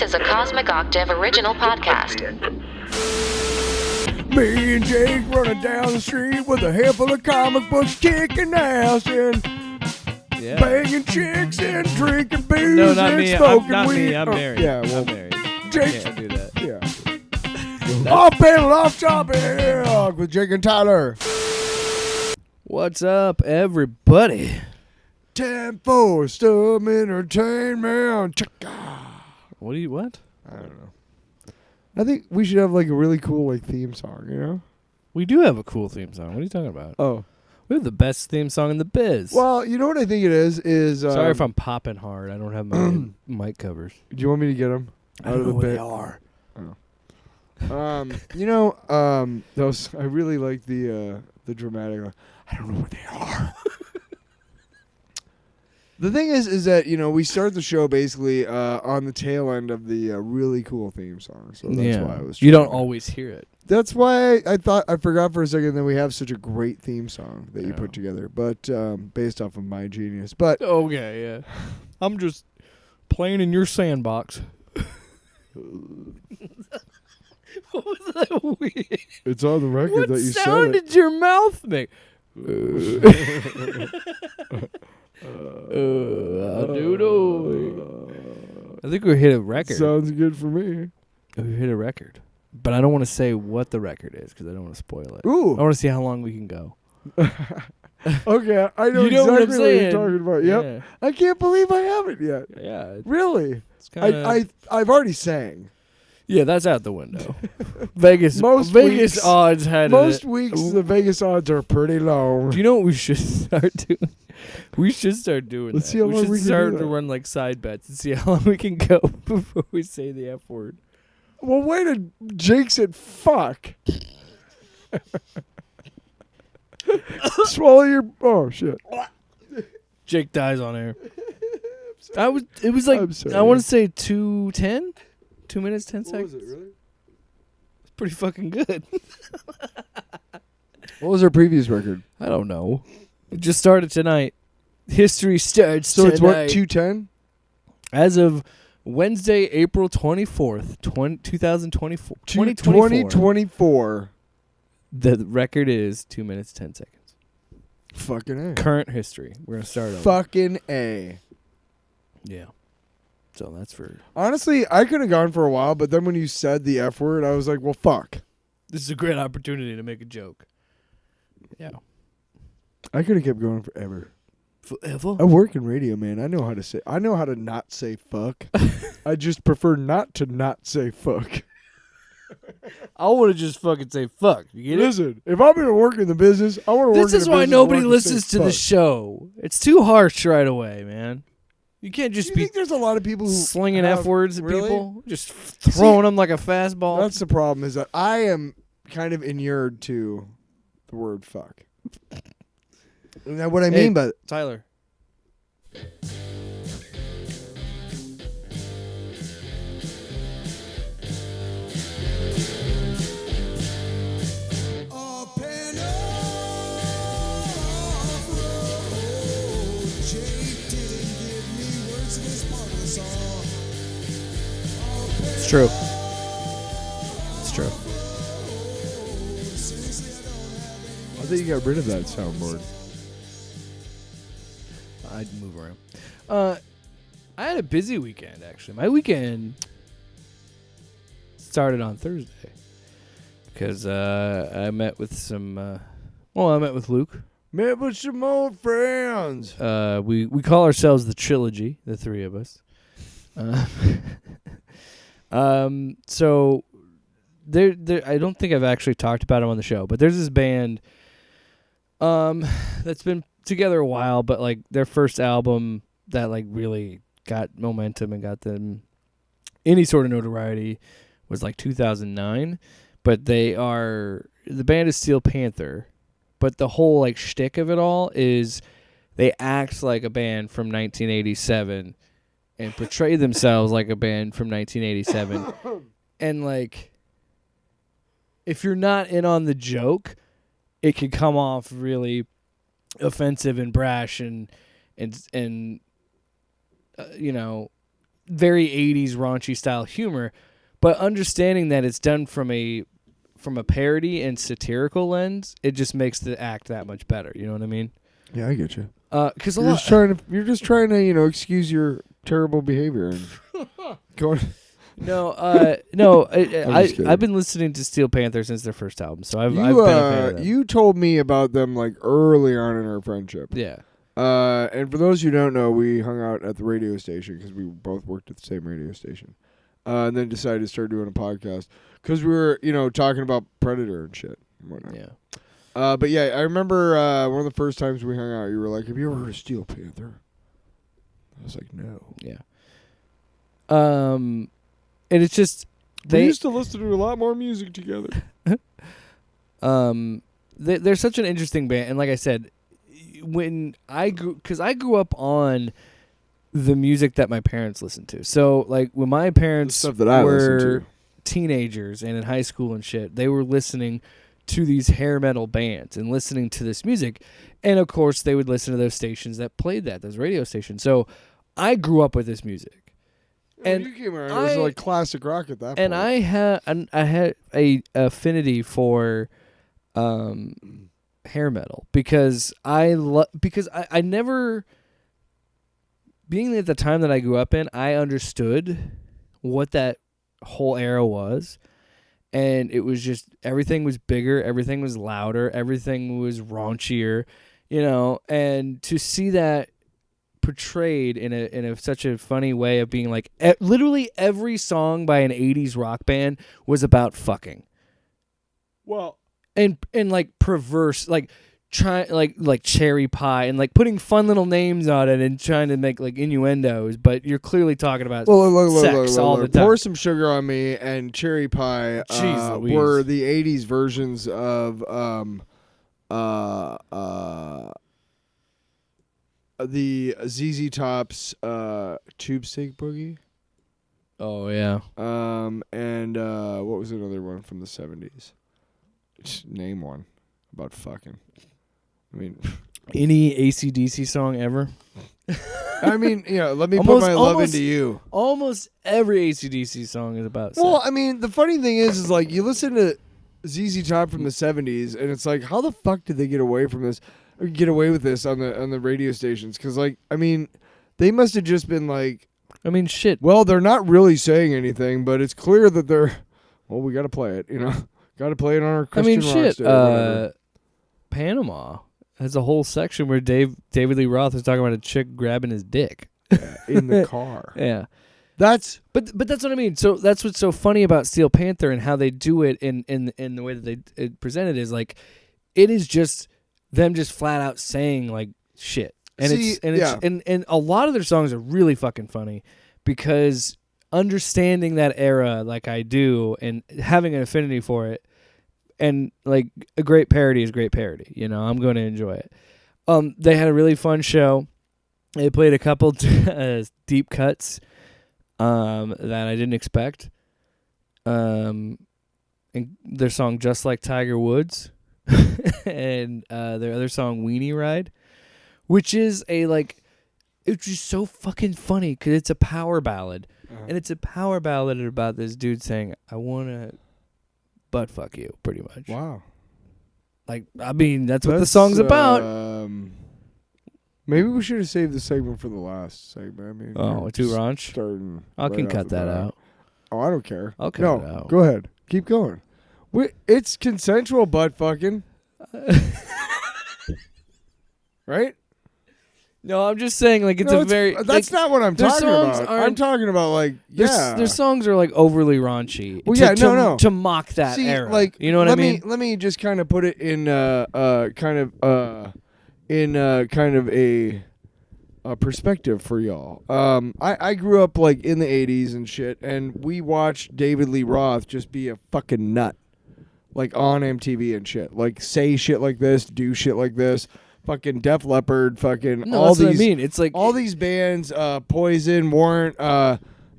is a Cosmic Octave original podcast. Me and Jake running down the street with a handful of comic books, kicking ass and banging chicks and drinking booze No, not and me. smoking Not weed. me. I'm married. Yeah, well, I'm married. Jake. Can't do that. Yeah. Off panel, off topic with Jake and Tyler. What's up, everybody? 10-4 Stum Entertainment. What? I don't know. I think we should have like a really cool like theme song, you know? We do have a cool theme song. What are you talking about? Oh. We have the best theme song in the biz. Well, you know what I think it is? Sorry if I'm popping hard. I don't have my mic covers. Do you want me to get them? I don't know what they are. Those I really like the dramatic. I don't know what they are. The thing is that we start the show basically on the tail end of the really cool theme song. So that's why I was. You don't always hear it. That's why I forgot for a second that we have such a great theme song that you put together, but based off of my genius. But okay, yeah. I'm just playing in your sandbox. What was that weird? It's on the record what that you said it. sound did your mouth make? I think we hit a record. Sounds good for me. We hit a record. But I don't want to say what the record is because I don't want to spoil it. Ooh. I want to see how long we can go. Okay, I know You know exactly what I'm what you're saying. talking about. Yep. Yeah. I can't believe I haven't yet. Yeah. Really? It's kinda, I've already sang. yeah, that's out the window. Vegas Most Vegas weeks- odds had Most it. weeks the Vegas odds are pretty low. Do you know what we should start doing? We should start doing Let's that. see how long should we can start do to that. run like side bets and see how long we can go before we say the F word. Well, wait a Jake said fuck. Swallow your shit. Jake dies on air. It was like I'm sorry. I want to say 2:10, 2 minutes 10 seconds. What was it really? It's pretty fucking good. What was our previous record? I don't know. It just started tonight. History starts So tonight. it's what 210? As of Wednesday, April 24th, 2024. 2024. The record is 2 minutes 10 seconds. Fucking A. Current history. We're gonna start over. Fucking A. Yeah. So that's for. Honestly, I could have gone for a while, but then when you said the F word, I was like, well, fuck. This is a great opportunity to make a joke. Yeah. I could have kept going forever. Forever. I work in radio, man. I know how to not say fuck. I just prefer not say fuck. I want to just fucking say fuck. You get it? Listen, if I'm going to work in the business, I want to work in the business. This is why nobody where I can say listens to the fuck. show. It's too harsh right away, man. You can't just You be think there's a lot of people who slinging have- F words at really? people, just throwing them like a fastball. That's the problem, is that I am kind of inured to the word fuck. And what I mean by Tyler. It's true. It's true. I think you got rid of that soundboard. I'd move around. I had a busy weekend, actually. My weekend started on Thursday because I met with some. I met with Luke. Met with some old friends. We call ourselves the Trilogy, the three of us. So there. I don't think I've actually talked about them on the show, but there's this band that's been together a while, but like their first album that like really got momentum and got them any sort of notoriety was like 2009. But the band is Steel Panther, but the whole like shtick of it all is they act like a band from 1987 and portray themselves like a band from 1987. And like, if you're not in on the joke, it can come off really offensive and brash and you know, very 80s raunchy style humor, but understanding that it's done from a parody and satirical lens, it just makes the act that much better. You know what I mean? Yeah, I get you. Because You're just trying to excuse your terrible behavior and go on. No, I've been listening to Steel Panther since their first album, so I've been a fan of them. You told me about them like early on in our friendship. Yeah. And for those who don't know, we hung out at the radio station because we both worked at the same radio station, and then decided to start doing a podcast because we were talking about Predator and shit and whatnot. Yeah. But yeah, I remember one of the first times we hung out, you were like, "Have you ever heard of Steel Panther?" I was like, "No." Yeah. And it's just we used to listen to a lot more music together. They're such an interesting band, and like I said, when I grew up on the music that my parents listened to. So like when my parents stuff that I listened were to. Teenagers and in high school and shit, they were listening to these hair metal bands and listening to this music, and of course they would listen to those stations that played those radio stations. So I grew up with this music. And you came around, it was like classic rock at that point. And I had a affinity for hair metal because I never, being at the time that I grew up in, I understood what that whole era was, and it was just everything was bigger, everything was louder, everything was raunchier, and to see that portrayed in such a funny way of being like literally every song by an 80s rock band was about fucking. Well, and like perverse, like like cherry pie and like putting fun little names on it and trying to make like innuendos, but you're clearly talking about sex all the time. Pour Some Sugar on Me and Cherry Pie were the 80s versions of the ZZ Top's Tube Steak Boogie. Oh yeah. And what was another one from the 70s? Just name one about fucking. I mean, any AC/DC song ever? I mean, let me put my love into you. Almost every AC/DC song is about sex. Well, I mean, the funny thing is like you listen to ZZ Top from the 70s, and it's like, how the fuck did they get away from this? Or get away with this on the radio stations? Because like, I mean, they must have just been like, I mean, shit. Well, they're not really saying anything, but it's clear that they're. Well, we got to play it, got to play it on our Christian rock station. Panama has a whole section where David Lee Roth is talking about a chick grabbing his dick in the car. Yeah. But that's what I mean. So that's what's so funny about Steel Panther and how they do it in the way that they present it is like, it is just them just flat out saying like shit. And and a lot of their songs are really fucking funny because understanding that era like I do and having an affinity for it, and like a great parody is great parody. I'm going to enjoy it. They had a really fun show. They played a couple deep cuts that I didn't expect. And their song "Just Like Tiger Woods" and their other song "Weenie Ride," which is it's just so fucking funny because it's a power ballad, and it's a power ballad about this dude saying, "I want to butt fuck you," pretty much. Wow. Like, I mean, that's what the song's about. Maybe we should have saved the segment for the last segment. I mean, too raunch? I can cut that out. Oh, I don't care. I'll cut it out. Go ahead. Keep going. It's consensual butt fucking. Right? No, I'm just saying, like, it's that's not what I'm talking about. I'm talking about, like, their songs are, like, overly raunchy. Well, to mock that era. Like, you know what I mean? Let me just kind of put it in kind of a perspective for y'all. I grew up, like, in the 80s and shit, and we watched David Lee Roth just be a fucking nut. Like, on MTV and shit. Like, say shit like this, do shit like this. Fucking Def Leppard, fucking all these. What I mean. It's like all these bands, Poison, Warrant,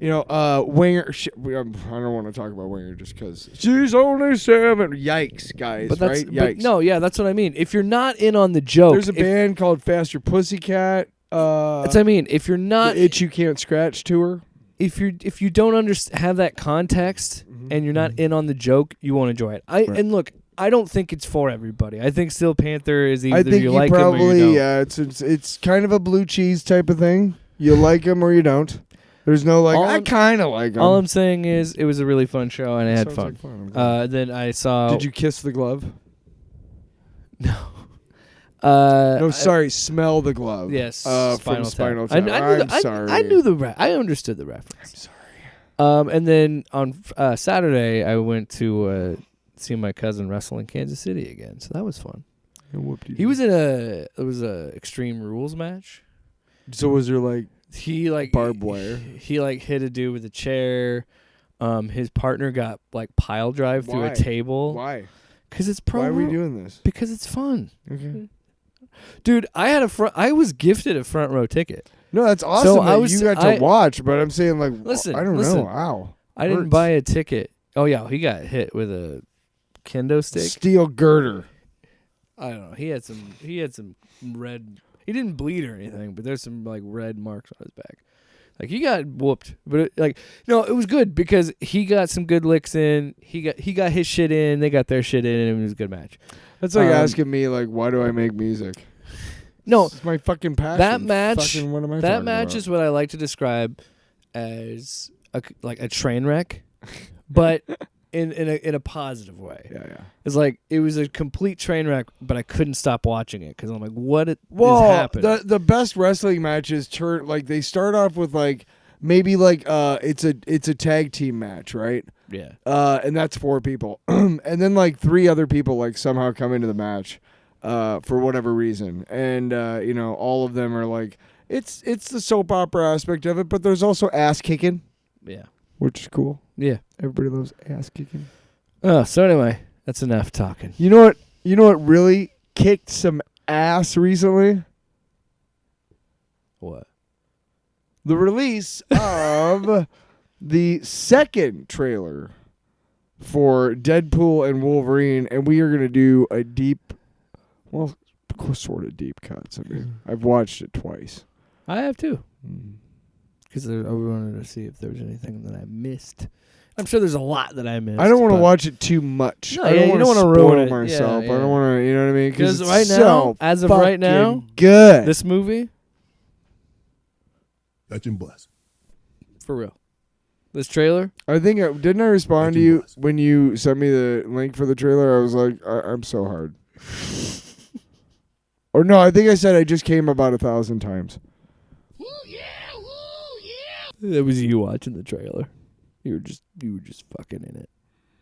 Winger. Shit, I don't want to talk about Winger just because she's only 7. Yikes, guys! Right? Yikes. That's what I mean. If you're not in on the joke, there's a band called Faster Pussycat. That's what I mean. If you're not the Itch You Can't Scratch tour. if you don't have that context and you're not in on the joke, you won't enjoy it. And look, I don't think it's for everybody. I think Steel Panther is either I think you like him or you don't. it's kind of a blue cheese type of thing. You like him or you don't. There's no I kind of like him. All I'm saying is it was a really fun show and I had fun. Like fun. Then I saw. Did you kiss the glove? No. No, sorry. Smell the glove. Yes. From Spinal Tap. I'm sorry. I knew I understood the reference. I'm sorry. And then on Saturday, I went to see my cousin wrestle in Kansas City again, so that was fun. He was in it was a Extreme Rules match. So was there he barbed wire? He hit a dude with a chair. His partner got pile drive through a table. Why? Because it's pro. Why are we doing this? Because it's fun. Okay. Dude, I was gifted a front row ticket. No, that's awesome. So you got to watch, but I'm saying listen, I don't know. Ow. I didn't buy a ticket. Oh yeah, he got hit with a kendo stick. Steel girder. I don't know. He had some red. He didn't bleed or anything, but there's some red marks on his back. He got whooped, but it was good because he got some good licks in. He got his shit in. They got their shit in, and it was a good match. That's like asking me why do I make music? No, it's my fucking passion. That match. What am I that match about? is what I like to describe as a train wreck, but in a positive way. Yeah. It's it was a complete train wreck, but I couldn't stop watching it because I'm what is happening? The best wrestling matches they start off with maybe it's a tag team match, right? Yeah. And that's 4 people, and then 3 other people somehow come into the match, for whatever reason, and all of them are it's the soap opera aspect of it, but there's also ass kicking. Yeah. Which is cool. Yeah. Everybody loves ass kicking. Oh, so anyway, that's enough talking. You know what really kicked some ass recently? What? The release of the second trailer for Deadpool and Wolverine, and we are going to do a sort of deep cuts. I mean, I've watched it twice. I have too. Because I wanted to see if there was anything that I missed. I'm sure there's a lot that I missed. I don't want to watch it too much. No, I don't want to ruin spoil it. myself. Yeah. I don't want to, you know what I mean? Because it's right now, so as of right now, good. This movie, Touch and bless. for real. This trailer, I think didn't I respond to you when you sent me the link for the trailer? I was like, I'm so hard. Or no, I think I said I just came about 1,000 times. that was you watching the trailer. You were just fucking in it.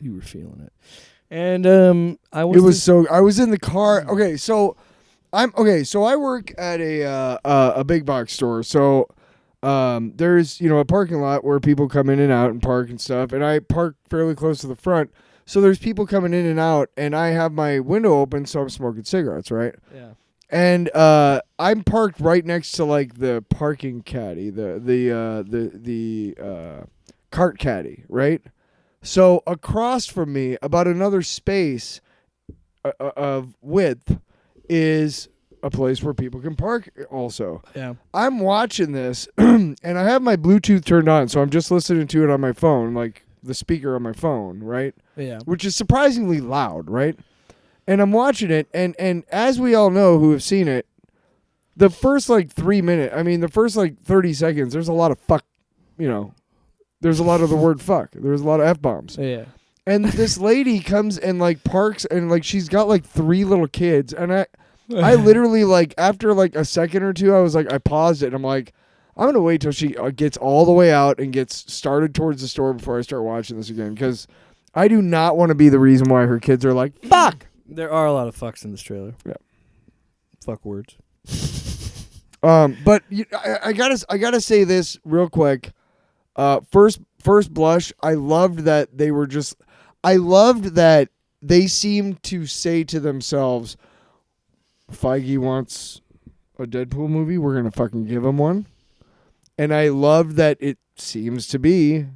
You were feeling it. And I was in the car. Okay, so I work at a big box store. So there's a parking lot where people come in and out and park and stuff, and I park fairly close to the front. So there's people coming in and out, and I have my window open, so I'm smoking cigarettes, right? Yeah. And I'm parked right next to the parking caddy, the cart caddy, right? So across from me, about another space of width, is a place where people can park also. Yeah. I'm watching this, and I have my Bluetooth turned on, so I'm just listening to it on my phone, the speaker on my phone, right? Yeah. Which is surprisingly loud, right? And I'm watching it, and as we all know who have seen it, the first 3 minutes, the first 30 seconds, there's a lot of fuck, there's a lot of the word fuck. There's a lot of F-bombs. Yeah. And this lady comes and parks, and she's got 3 little kids, and I literally after a second or two, I was I paused it, and I'm I'm gonna wait till she gets all the way out and gets started towards the store before I start watching this again, because I do not want to be the reason why her kids are fuck. There are a lot of fucks in this trailer. Yeah. Fuck words. But I gotta say this real quick. First blush, I loved that they seemed to say to themselves, Feige wants a Deadpool movie, we're gonna fucking give him one. And I love that it seems to be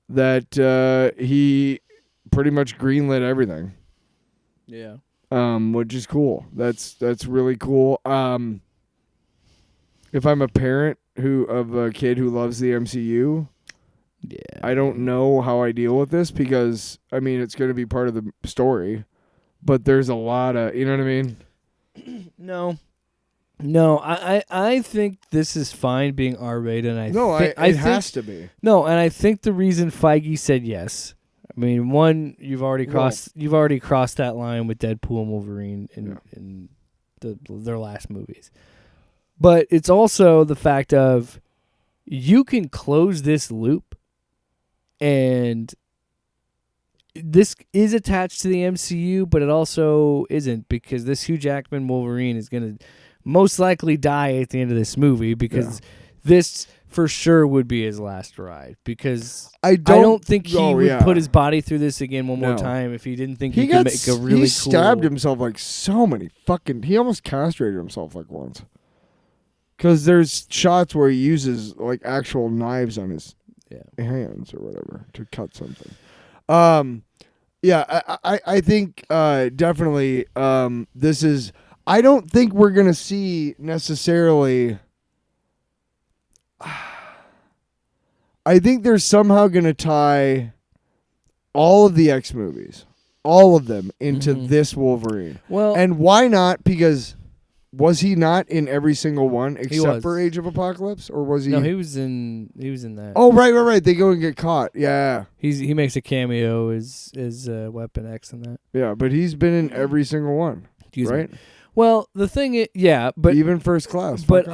that he pretty much greenlit everything. Yeah. Which is cool. That's really cool. if I'm a parent of a kid who loves the MCU, Yeah. I don't know how I deal with this because I mean it's going to be part of the story, but there's a lot of, you know what I mean? No, I think this is fine being R-rated. And It think, has to be. No, and I think the reason Feige said yes. I mean, one, you've already crossed that line with Deadpool and Wolverine in their last movies. But it's also the fact of you can close this loop, and this is attached to the MCU, but it also isn't, because this Hugh Jackman Wolverine is going to most likely die at the end of this movie, because this for sure would be his last ride, because I don't think he would put his body through this again one more time if he didn't think he could make a really He stabbed himself like so many fucking... He almost castrated himself like once. Because there's shots where he uses like actual knives on his hands or whatever to cut something. I think definitely this is... I don't think we're going to see necessarily... I think they're somehow going to tie all of the X movies, all of them, into this Wolverine. Well, and why not? Because was he not in every single one except for Age of Apocalypse, or was he? No, he was in that. Oh, right. They go and get caught. Yeah, he makes a cameo as Weapon X in that. Yeah, but he's been in every single one, right? Well, the thing is, but even First Class. But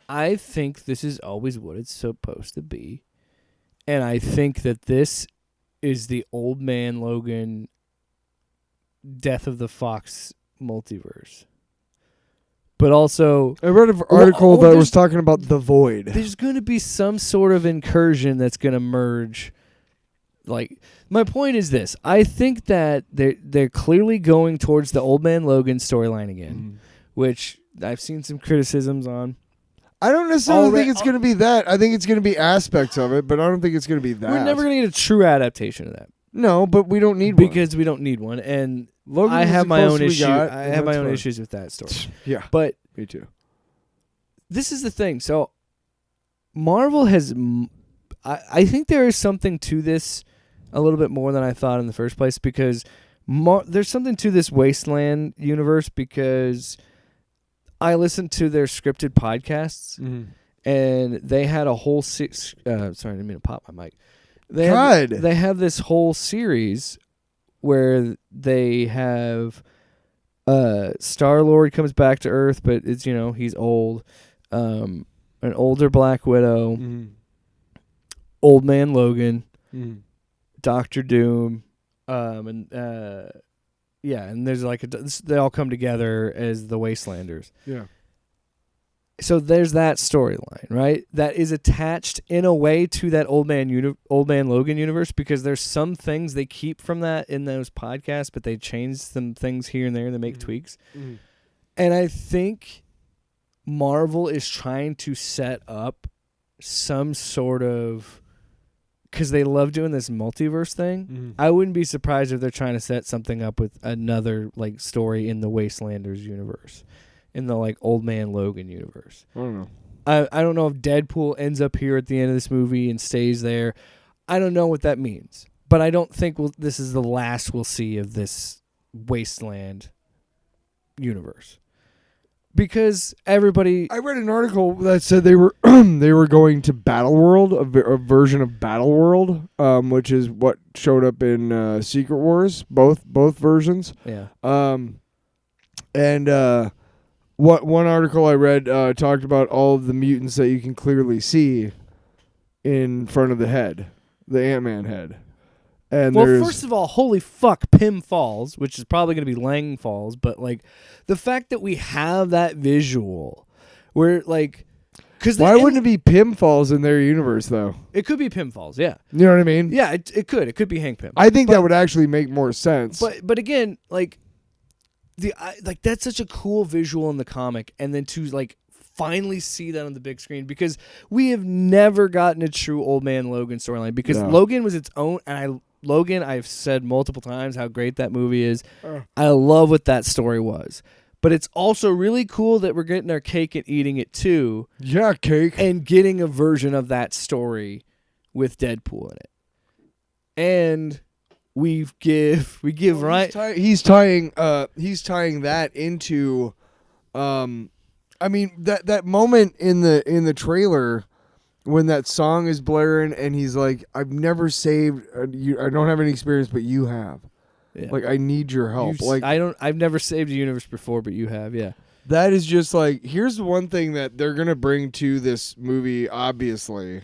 I think this is always what it's supposed to be, and I think that this is the Old Man Logan, Death of the Fox multiverse. But also, I read an article that was talking about the Void. There's going to be some sort of incursion that's going to merge. Like, my point is this: I think that they're clearly going towards the Old Man Logan storyline again, which I've seen some criticisms on. I don't necessarily think it's going to be that. I think it's going to be aspects of it, but I don't think it's going to be that. We're never going to get a true adaptation of that. No, but we don't need one. Because we don't need one, and Logan I have my own issue. I have my own issues with that story. Yeah, but me too. This is the thing. So Marvel has, I think there is something to this, a little bit more than I thought in the first place, because there's something to this Wasteland universe, because I listened to their scripted podcasts, and they had a whole sorry, I didn't mean to pop my mic. They have this whole series where they have Star-Lord comes back to Earth, but it's, he's old. An older Black Widow, Old Man Logan, Doctor Doom, and there's they all come together as the Wastelanders. Yeah. So there's that storyline, right? That is attached in a way to that Old Man Logan universe, because there's some things they keep from that in those podcasts, but they change some things here and there. They make tweaks. And I think Marvel is trying to set up some sort of... Because they love doing this multiverse thing. I wouldn't be surprised if they're trying to set something up with another story in the Wastelanders universe, in the Old Man Logan universe. I don't know. I don't know if Deadpool ends up here at the end of this movie and stays there. I don't know what that means, but I don't think this is the last we'll see of this Wasteland universe. Because everybody... I read an article that said they were they were going to Battleworld, a version of Battleworld, which is what showed up in Secret Wars, both versions. Yeah. What one article I read talked about all of the mutants that you can clearly see in front of the head, the Ant-Man head. And first of all, holy fuck, Pym Falls, which is probably going to be Lang Falls, but the fact that we have that visual, where because why wouldn't it be Pym Falls in their universe though? It could be Pym Falls, yeah. You know what I mean? Yeah, it could. It could be Hank Pym. I think that would actually make more sense. But again, that's such a cool visual in the comic, and then to finally see that on the big screen, because we have never gotten a true Old Man Logan storyline, because Logan was its own, and I've said multiple times how great that movie is. I love what that story was. But it's also really cool that we're getting our cake and eating it too. Yeah, cake. And getting a version of that story with Deadpool in it. And we give Ryan. He's tying that into, I mean that moment in the trailer when that song is blaring and he's like, "I've never saved. I don't have any experience, but you have. Yeah. Like, I need your help. I've never saved a universe before, but you have. Yeah. That is just like, here's the one thing that they're gonna bring to this movie, obviously,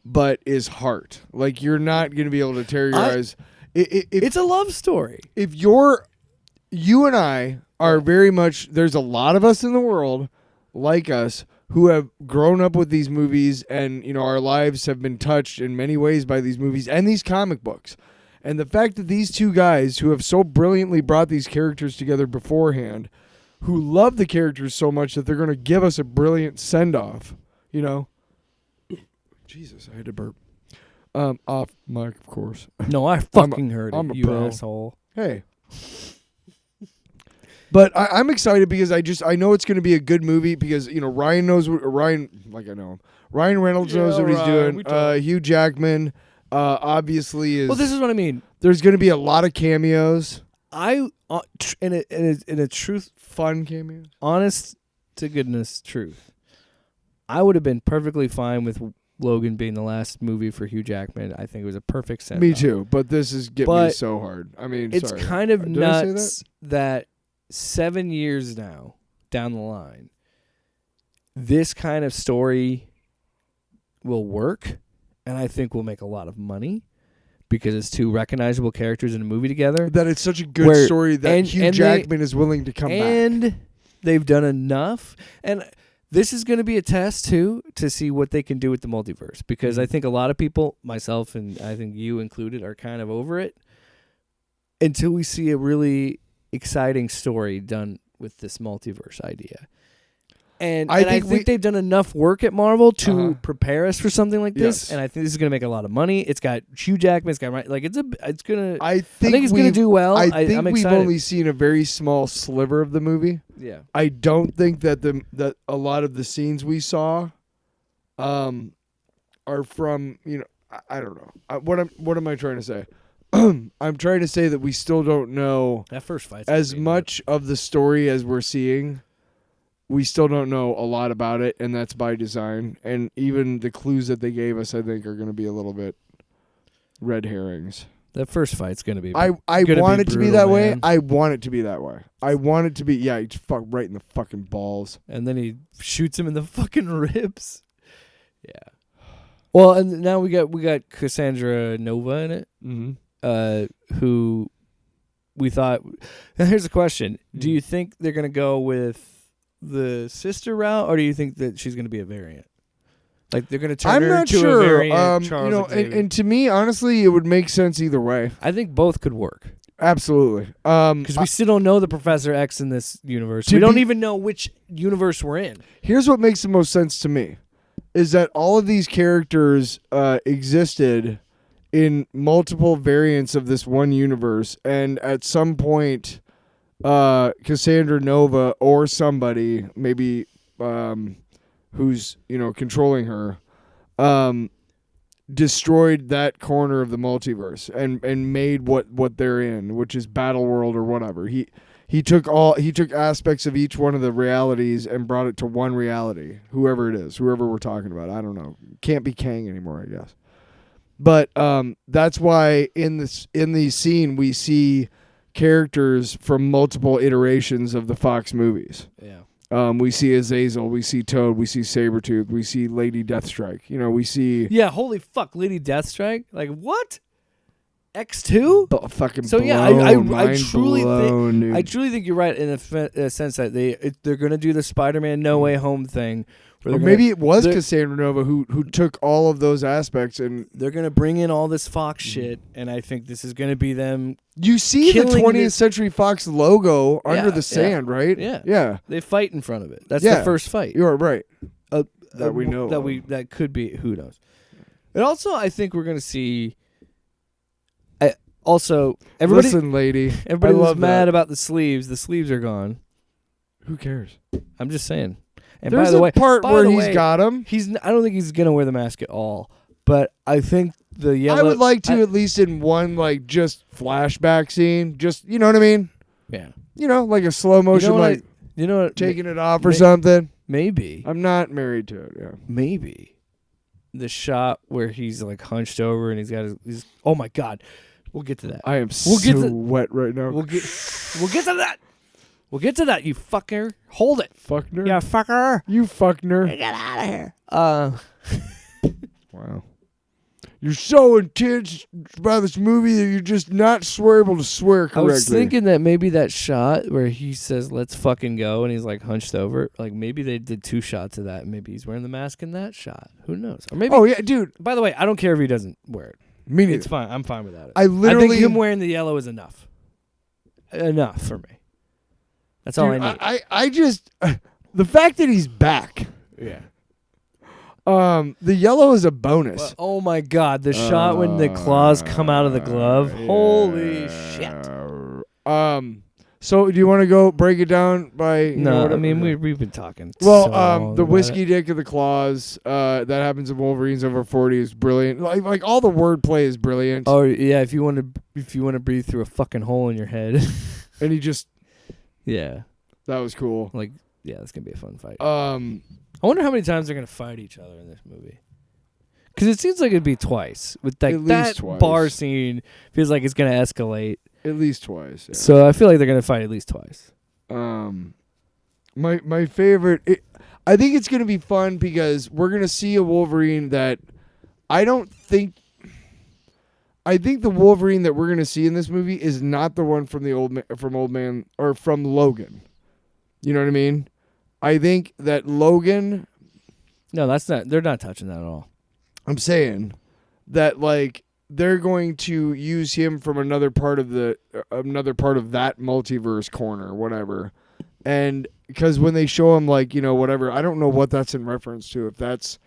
but is heart. Like, you're not gonna be able to tear your eyes. It's a love story. If you and I are very much, there's a lot of us in the world like us who have grown up with these movies, and our lives have been touched in many ways by these movies and these comic books. And the fact that these two guys who have so brilliantly brought these characters together beforehand, who love the characters so much that they're going to give us a brilliant send-off, Jesus, I had to burp. Off mic, of course. No, I fucking heard I'm it, a you pro. asshole. Hey. But I'm excited because I know it's going to be a good movie because, Ryan knows what Ryan, like I know him. Ryan Reynolds knows what he's doing. Hugh Jackman obviously is. Well, this is what I mean. There's going to be a lot of cameos. In a truth, Fun cameos. honest to goodness truth, I would have been perfectly fine with Logan being the last movie for Hugh Jackman. I think it was a perfect send. Me too, but this is getting me But so hard. I mean, It's sorry. kind of Did I say nuts that 7 years now down the line, this kind of story will work, and I think will make a lot of money because it's two recognizable characters in a movie together. That it's such a good story that Hugh Jackman is willing to come back. And they've done enough. And this is going to be a test, too, to see what they can do with the multiverse. Because I think a lot of people, myself and I think you included, are kind of over it until we see a really exciting story done with this multiverse idea. And I think they've done enough work at Marvel to prepare us for something like this. Yes. And I think this is going to make a lot of money. It's got Hugh Jackman. It's got it's going to. I think it's going to do well. I think I'm we've excited. only seen a very small sliver of the movie. Yeah. I don't think that a lot of the scenes we saw, are from I don't know. What am I trying to say? I'm trying to say that we still don't know That first fight as much of the story as we're seeing. We still don't know a lot about it, and that's by design. And even the clues that they gave us, I think, are going to be a little bit red herrings. That first fight's going to be. I want it to be that way. I want it to be that way. I want it to be. Yeah, he's right in the fucking balls. And then he shoots him in the fucking ribs. Yeah. Well, and now we got Cassandra Nova in it. Mm-hmm. Who we thought. Now here's the question: do you think they're going to go with the sister route, or do you think that she's going to be a variant? Like they're going to turn her into a variant. And to me, honestly, it would make sense either way. I think both could work. Absolutely. Because we still don't know the Professor X in this universe. We don't even know which universe we're in. Here's what makes the most sense to me: is that all of these characters existed in multiple variants of this one universe, and at some point, Cassandra Nova or somebody, maybe who's controlling her, destroyed that corner of the multiverse and made what they're in, which is Battle World or whatever. He took aspects of each one of the realities and brought it to one reality. Whoever it is, whoever we're talking about, I don't know. Can't be Kang anymore, I guess. But that's why in the scene we see characters from multiple iterations of the Fox movies. Yeah. We see Azazel, we see Toad, we see Sabretooth, we see Lady Deathstrike. We see... Yeah, holy fuck, Lady Deathstrike? Like, what? X2? Fucking so blown, yeah, I truly think you're right in a sense that they're going to do the Spider-Man No Way Home thing. Or maybe it was Cassandra Nova who took all of those aspects and... They're going to bring in all this Fox shit, and I think this is going to be them... You see the 20th Century Fox logo under the sand, right? Yeah. Yeah. They fight in front of it. That's the first fight. You're right. That we know. That could be, who knows. And also, I think we're going to see... Also, everybody Listen, lady. Everybody was mad about the sleeves. The sleeves are gone. Who cares? I'm just saying. And There's by the a way, part by where the he's way, got him. I don't think he's gonna wear the mask at all. But I think the yellow. I would like to at least in one like just flashback scene. Just you know what I mean? Yeah. You know, like a slow motion, like you know what? taking it off or something. Maybe. I'm not married to it. Yeah. Maybe the shot where he's like hunched over and he's got his. Oh my God. We'll get to that. I am We'll get so to- wet right now. We'll get to that. We'll get to that. You fucker. Hold it. Fuckner. Yeah, fucker. You fuckner. Get out of here. Wow. You're so intense about this movie that you're just not able to swear correctly. I was thinking that maybe that shot where he says "Let's fucking go" and he's like hunched over, like maybe they did 2 shots of that. And maybe he's wearing the mask in that shot. Who knows? Or maybe. Oh yeah, dude. By the way, I don't care if he doesn't wear it. Me neither. It's fine. I'm fine without it. I literally think him wearing the yellow is enough. Enough for me. That's all I Dude, need. I just the fact that he's back. Yeah. The yellow is a bonus. Well, oh my God, the shot when the claws come out of the glove. Holy shit. So do you want to go break it down by No, I mean we've been talking. Well, so long the about whiskey it. dick of the claws that happens in Wolverine's over 40 is brilliant. Like all the wordplay is brilliant. Oh yeah, if you want to breathe through a fucking hole in your head. And he just Yeah. that was cool. Like yeah, that's going to be a fun fight. I wonder how many times they're going to fight each other in this movie. Cuz it seems like it'd be twice. With like At least that twice. bar scene feels like it's going to escalate. At least twice. Yeah. So I feel like they're going to fight at least twice. My favorite. I think it's gonna be fun because we're gonna see a Wolverine that I don't think. I think the Wolverine that we're gonna see in this movie is not the one from from Logan. You know what I mean? I think that Logan. No, that's not. They're not touching that at all. I'm saying that like they're going to use him from another part of that multiverse corner, whatever. And because when they show him like, whatever, I don't know what that's in reference to. If that's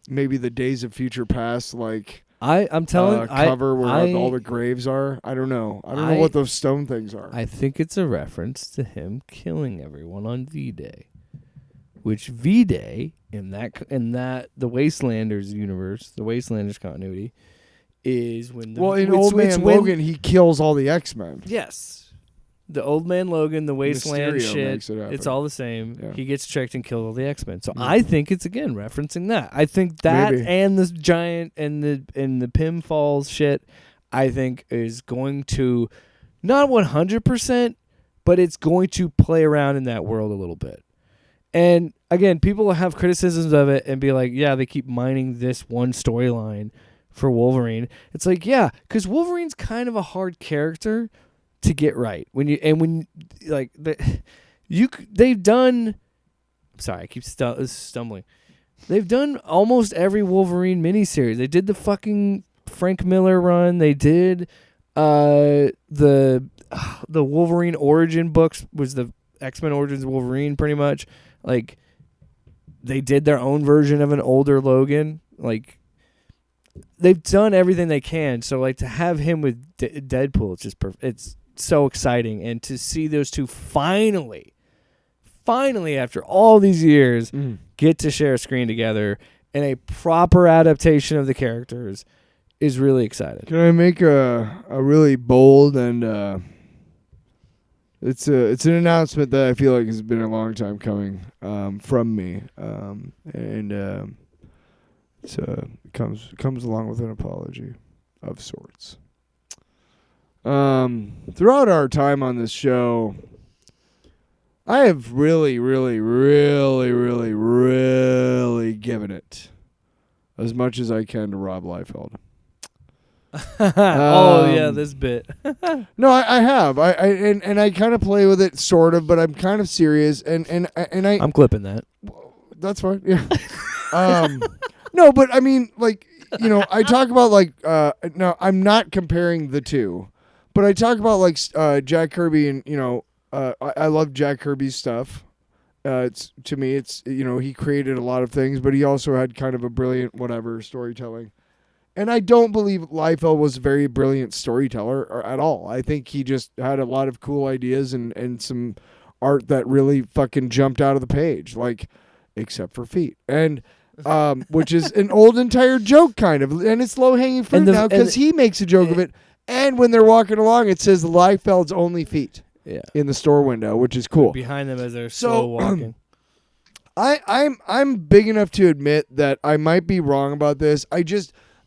maybe the Days of Future Past, like I'm telling cover where all the graves are. I don't know. I don't know what those stone things are. I think it's a reference to him killing everyone on V-Day. Which V-Day in that the Wastelanders universe, the Wastelanders continuity, is when Logan he kills all the X-Men. Yes. The Old Man Logan, the Wasteland Mysterio shit, makes it happen. it's all the same. Yeah. He gets tricked and killed all the X-Men. So Yeah. I think it's again referencing that. I think that Maybe. and the giant and the Pym Falls shit, I think is going to not 100%, but it's going to play around in that world a little bit. And again, people will have criticisms of it and be like, yeah, they keep mining this one storyline for Wolverine. It's like, yeah, because Wolverine's kind of a hard character to get right. They've done. Sorry, I keep stumbling. They've done almost every Wolverine miniseries. They did the fucking Frank Miller run. They did the Wolverine origin books was the X-Men Origins of Wolverine pretty much. Like they did their own version of an older Logan. Like they've done everything they can. So like to have him with Deadpool, it's just it's so exciting, and to see those two finally after all these years get to share a screen together in a proper adaptation of the characters is really exciting. Can I make a really bold and it's an announcement that I feel like has been a long time coming from me, and it comes along with an apology of sorts. Throughout our time on this show, I have really, really, really, really, really given it as much as I can to Rob Liefeld. This bit. No, I have. And I kind of play with it, sort of, but I'm kind of serious. And I'm clipping that. That's fine. Yeah. No, but I mean, like, I talk about like. No, I'm not comparing the two, but I talk about like Jack Kirby and I love Jack Kirby's stuff. It's to me, it's he created a lot of things, but he also had kind of a brilliant whatever storytelling. And I don't believe Liefeld was a very brilliant storyteller at all. I think he just had a lot of cool ideas and some art that really fucking jumped out of the page, like except for feet, and which is an old and tired joke kind of, and it's low hanging fruit now because he makes a joke of it. And when they're walking along, it says Liefeld's only feet in the store window, which is cool. Behind them as they're slow walking. I'm big enough to admit that I might be wrong about this.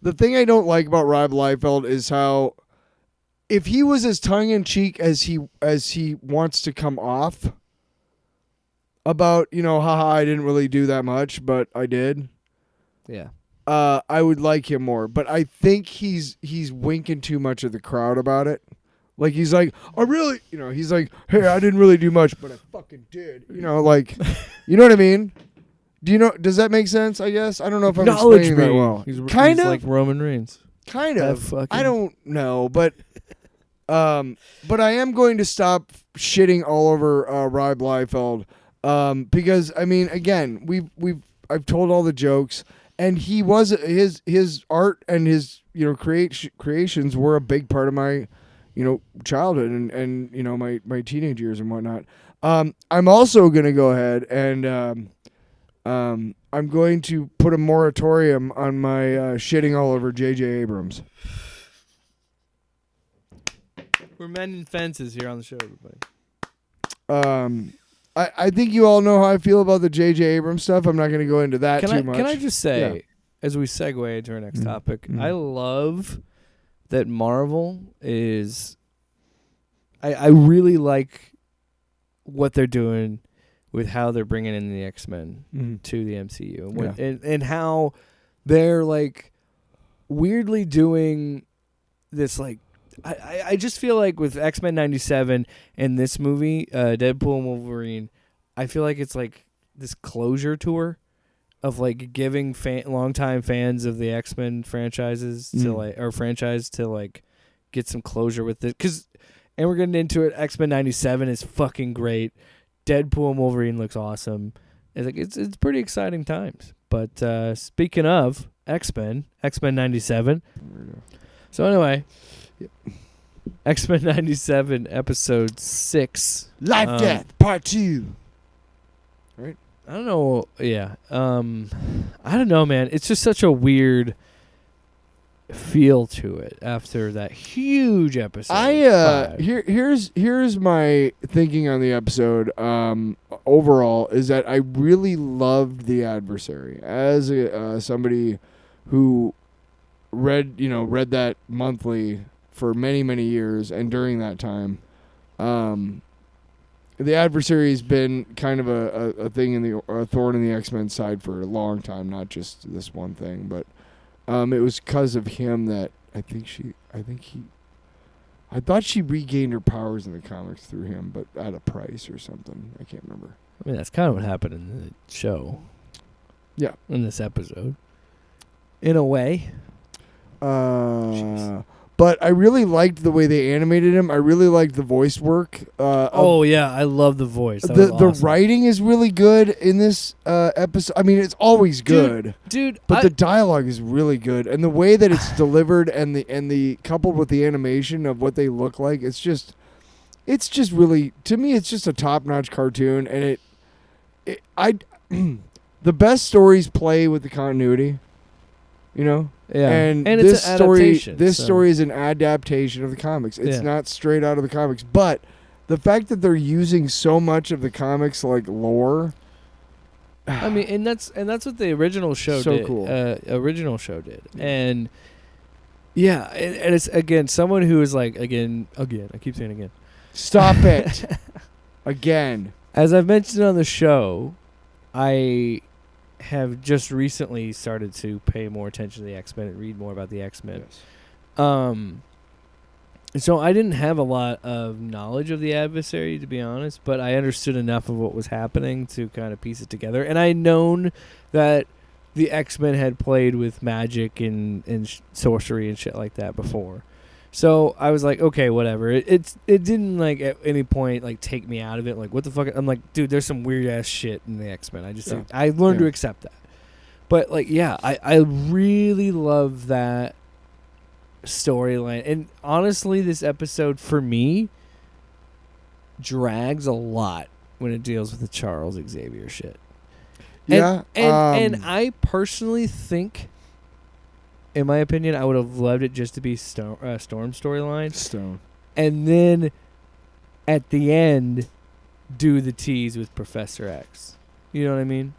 The thing I don't like about Rob Liefeld is how, if he was as tongue in cheek as he wants to come off about, haha, I didn't really do that much, but I did. Yeah. I would like him more, but I think he's winking too much at the crowd about it. Like he's like, I really, he's like, hey, I didn't really do much, but I fucking did. Like, you know what I mean? Does that make sense? I guess I don't know if I'm explaining that well. He's like Roman Reigns. Kind of. I don't know, but I am going to stop shitting all over Rob Liefeld because I mean, again, I've told all the jokes, and he was his art and his creations were a big part of my childhood and my teenage years and whatnot. I'm also gonna go ahead and I'm going to put a moratorium on my shitting all over J.J. Abrams. We're mending fences here on the show, everybody. I think you all know how I feel about the J.J. Abrams stuff. I'm not going to go into that too much. Can I just say, as we segue into our next topic, I love that Marvel is... I really like what they're doing with how they're bringing in the X-Men to the MCU. And how they're, like, weirdly doing this, like... I just feel like with X-Men 97 and this movie, Deadpool and Wolverine, I feel like it's like this closure tour of like giving longtime fans of the X-Men franchises to like get some closure with it. And we're getting into it. X-Men 97 is fucking great. Deadpool and Wolverine looks awesome. It's pretty exciting times. But speaking of X-Men 97. So anyway. Yep. X-Men 97 episode 6 Life Death Part 2. Right? I don't know. Yeah. I don't know, man. It's just such a weird feel to it after that huge episode. Here's my thinking on the episode overall is that I really loved The Adversary as somebody who read that monthly for many, many years, and during that time, The Adversary has been kind of a thing a thorn in the X-Men side for a long time, not just this one thing, but it was because of him that I thought she regained her powers in the comics through him, but at a price or something. I can't remember. I mean, that's kind of what happened in the show. Yeah. In this episode. In a way. But I really liked the way they animated him. I really liked the voice work. Yeah, I love the voice. The writing is really good in this episode. I mean, it's always good, dude. But the dialogue is really good, and the way that it's delivered, and the coupled with the animation of what they look like, it's just really, to me, it's just a top-notch cartoon, and the best stories play with the continuity, Yeah. And this story is an adaptation of the comics. It's not straight out of the comics, but the fact that they're using so much of the comics like lore. I mean, and that's what the original show so did. Cool. Original show did, and and it's again someone who is like again. I keep saying again. Stop it. Again. As I've mentioned on the show, I have just recently started to pay more attention to the X-Men and read more about the X-Men. Yes. So I didn't have a lot of knowledge of the Adversary, to be honest, but I understood enough of what was happening to kind of piece it together. And I known that the X-Men had played with magic and sorcery and shit like that before. So I was like, okay, whatever. It didn't like at any point like take me out of it. Like, what the fuck? I'm like, dude, there's some weird ass shit in the X-Men. I learned to accept that. But like, I really love that storyline. And honestly, this episode for me drags a lot when it deals with the Charles Xavier shit. Yeah. And I personally think, in my opinion, I would have loved it just to be Storm storyline. Stone. And then at the end, do the tease with Professor X. You know what I mean?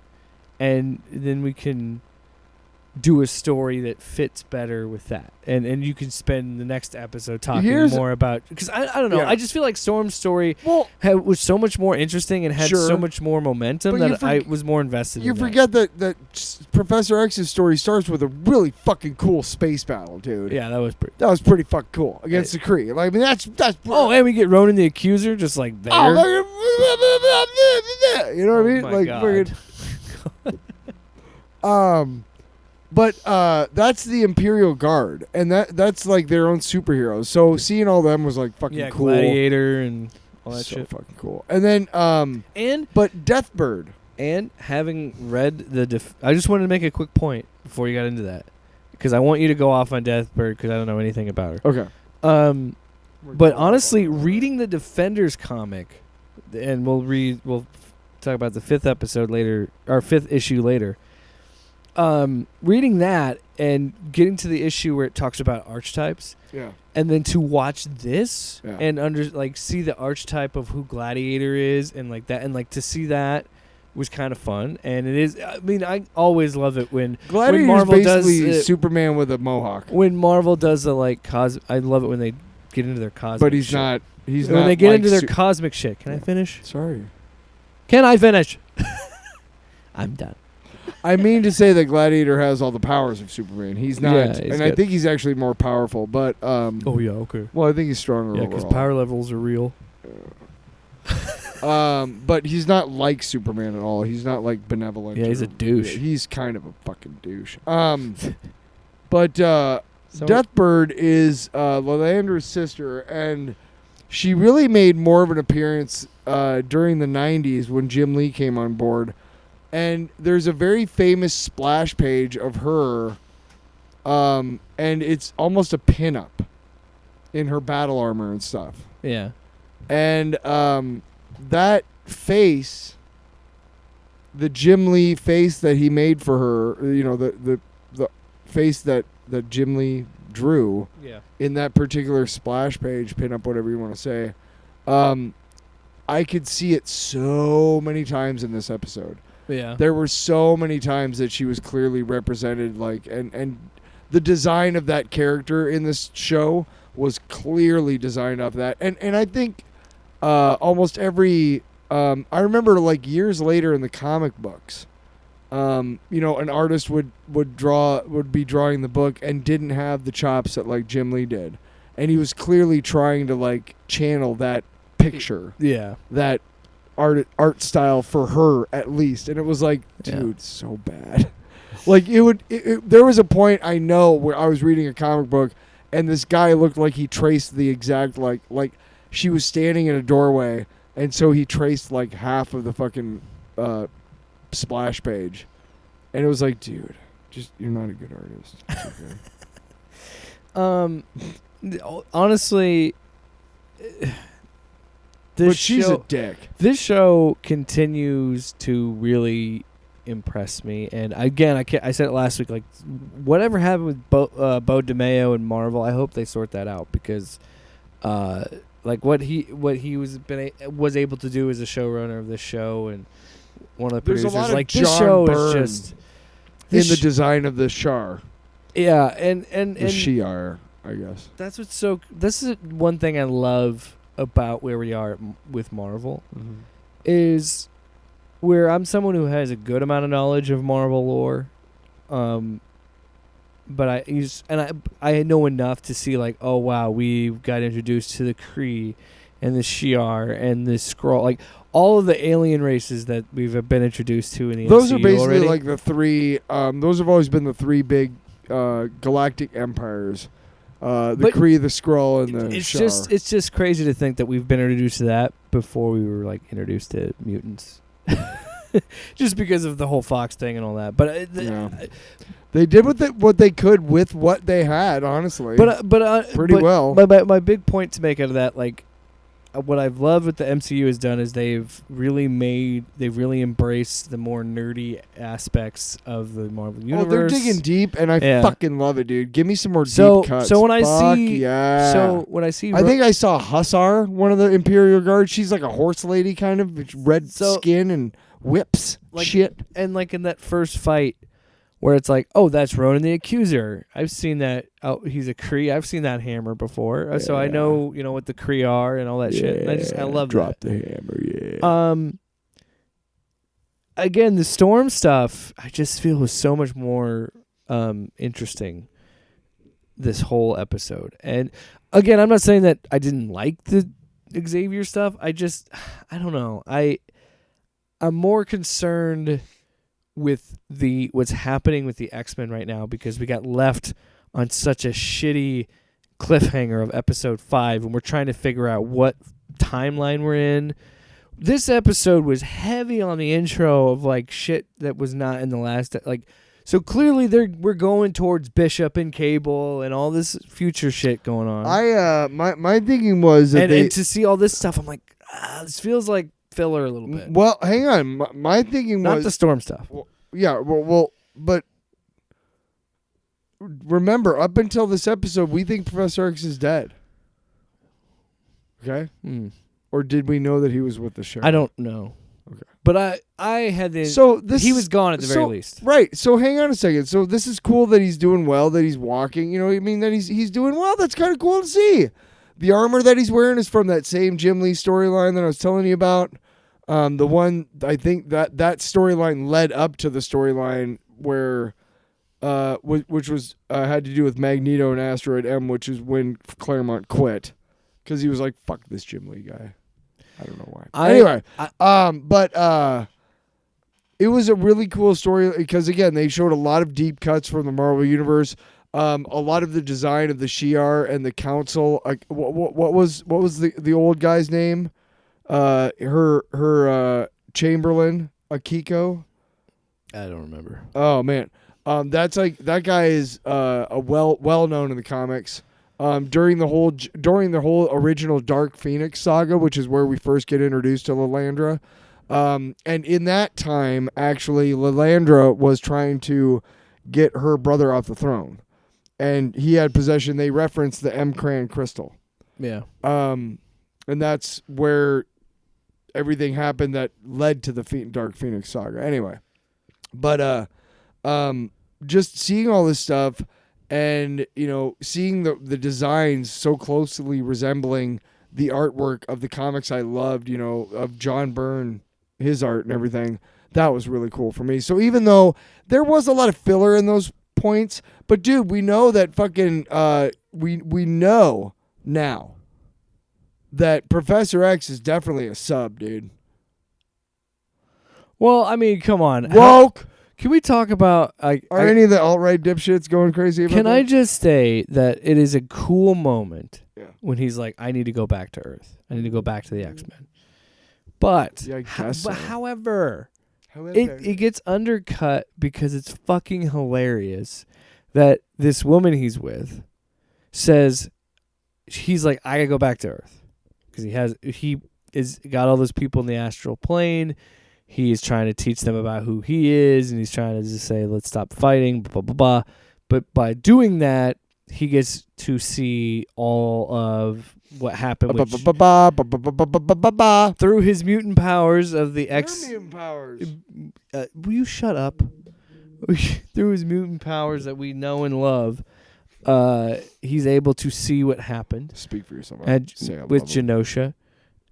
And then we can do a story that fits better with that. And you can spend the next episode talking more about... Because I don't know. Yeah. I just feel like Storm's story Well, was so much more interesting and had Sure. so much more momentum But that I was more invested you in forget that Professor X's story starts with a really fucking cool space battle, dude. Yeah, that was pretty... That was pretty fucking cool against the Kree. Like, I mean, that's Oh, and we get Ronan the Accuser just like there. You know what I mean? my Like, God. but that's the Imperial Guard, and that's like their own superheroes. So seeing all them was like fucking Yeah, cool. Gladiator and all that so shit. fucking cool. And then but Deathbird. And having read I just wanted to make a quick point before you got into that, because I want you to go off on Deathbird because I don't know anything about her. Okay. But honestly, reading the Defenders comic, and we'll talk about the 5th episode later, or 5th issue later. Reading that and getting to the issue where it talks about archetypes, Yeah. and then to watch this Yeah. and see the archetype of who Gladiator is and like that, and like to see that was kind of fun. And it is. I mean, I always love it when Gladiator's Marvel basically does Superman with a mohawk. when Marvel does the like I love it when they get into their cosmic. But he's shit. not. He's when not. they get like into their cosmic shit. Can I finish? Sorry. Can I finish? I'm done. I mean to say that Gladiator has all the powers of Superman. He's not, Yeah, he's and I good. think he's actually more powerful. But Oh yeah, okay. well, I think he's stronger. Yeah, because overall. power levels are real. But he's not like Superman at all. He's not like benevolent. Yeah, he's a douche. Yeah, he's kind of a fucking douche. But Deathbird is Lilandra's sister, and she really made more of an appearance during the 90s when Jim Lee came on board. And there's a very famous splash page of her, and it's almost a pinup in her battle armor and stuff. Yeah. And that face, the Jim Lee face that he made for her, you know, the face that Jim Lee drew Yeah. in that particular splash page, pinup, whatever you want to say, I could see it so many times in this episode. Yeah. There were so many times that she was clearly represented, like, and the design of that character in this show was clearly designed off that. And I think almost every I remember like years later in the comic books, you know, an artist would be drawing the book and didn't have the chops that like Jim Lee did, and he was clearly trying to like channel that picture, Yeah. that art style for her at least. And it was like, Yeah. dude, so bad. Like there was a point I know where I was reading a comic book and this guy looked like he traced the exact like she was standing in a doorway, and so he traced like half of the fucking splash page, and it was like, dude, just you're not a good artist. It's okay. Honestly, But she's a dick. This show continues to really impress me, and again, I said it last week. Like, whatever happened with Bo DeMeo and Marvel, I hope they sort that out, because, like what he was able to do as a showrunner of this show and one of the There's a producers. lot of Like John this show Byrne is just in the design of the Shar, yeah, and the Shi'ar, I guess. that's what's so. This is one thing I love about where we are with Marvel, is where I'm someone who has a good amount of knowledge of Marvel lore, but I know enough to see like, oh wow, we got introduced to the Kree and the Shi'ar and the Skrull, like all of the alien races that we've been introduced to in the Those MCU are basically already. like the three. Those have always been the three big galactic empires. The But Kree, the Skrull, and the it's Shi'ar. it's just crazy to think that we've been introduced to that before we were like introduced to mutants. Just because of the whole Fox thing and all that, but they did what they could with what they had, honestly. but pretty well. My big point to make out of that, like, what I've loved what the MCU has done is they've really embraced the more nerdy aspects of the Marvel universe. Oh, they're digging deep, and I fucking love it, dude. Give me some more So deep cuts. so when I Fuck see yeah. so when I see I think I saw Hussar, one of the Imperial Guards. She's like a horse lady, kind of red skin and whips shit. And like in that first fight, where it's like, oh, that's Ronan the Accuser. I've seen that. Oh, he's a Kree. I've seen that hammer before, so I know what the Kree are and all that shit. And I love Drop that. the hammer, Again, the Storm stuff, I just feel was so much more interesting. This whole episode, and again, I'm not saying that I didn't like the Xavier stuff. I don't know. I'm more concerned with what's happening with the X-Men right now because we got left on such a shitty cliffhanger of episode 5 and we're trying to figure out what timeline we're in. This episode was heavy on the intro of like shit that was not in the last so clearly we're going towards Bishop and Cable and all this future shit going on. My thinking was that and to see all this stuff I'm like this feels like filler a little bit. Well, hang on. My thinking not was the Storm stuff. But remember, up until this episode, we think Professor X is dead. Okay? Or did we know that he was with the sheriff? I don't know. Okay. But I had the... he was gone at the very least. Right. So hang on a second. So this is cool that he's doing well, that he's walking. You know what I mean? That he's doing well. That's kind of cool to see. The armor that he's wearing is from that same Jim Lee storyline that I was telling you about. The one, I think that storyline led up to the storyline where... which was had to do with Magneto and Asteroid M, which is when Claremont quit because he was like, "Fuck this Jim Lee guy." I don't know why. Anyway, but it was a really cool story because again, they showed a lot of deep cuts from the Marvel universe. A lot of the design of the Shi'ar and the Council. What was the old guy's name? Her Chamberlain, Akiko. I don't remember. Oh man. That's like that guy is a well known in the comics. During the whole original Dark Phoenix saga, which is where we first get introduced to Lilandra, and in that time, actually, Lilandra was trying to get her brother off the throne, and he had possession. They referenced the M-Cran crystal. Yeah. And that's where everything happened that led to the Dark Phoenix saga. Anyway, but just seeing all this stuff and, seeing the designs so closely resembling the artwork of the comics I loved, of John Byrne, his art and everything, that was really cool for me. So even though there was a lot of filler in those points, but dude, we know that fucking, we know now that Professor X is definitely a sub, dude. Well, I mean, come on. Woke! Can we talk about... Are any of the alt-right dipshits going crazy about that? Can I just say that it is a cool moment when he's like, I need to go back to Earth. I need to go back to the X-Men. But, yeah, I guess so. however, it gets undercut because it's fucking hilarious that this woman he's with says, he's like, I gotta go back to Earth. Because he is got all those people in the astral plane. He's trying to teach them about who he is, and he's trying to just say, let's stop fighting, blah, blah, blah. But by doing that, he gets to see all of what happened through his mutant powers of the X. Mutant powers. Will you shut up? Through his mutant powers that we know and love, he's able to see what happened. Speak for yourself. With Genosha.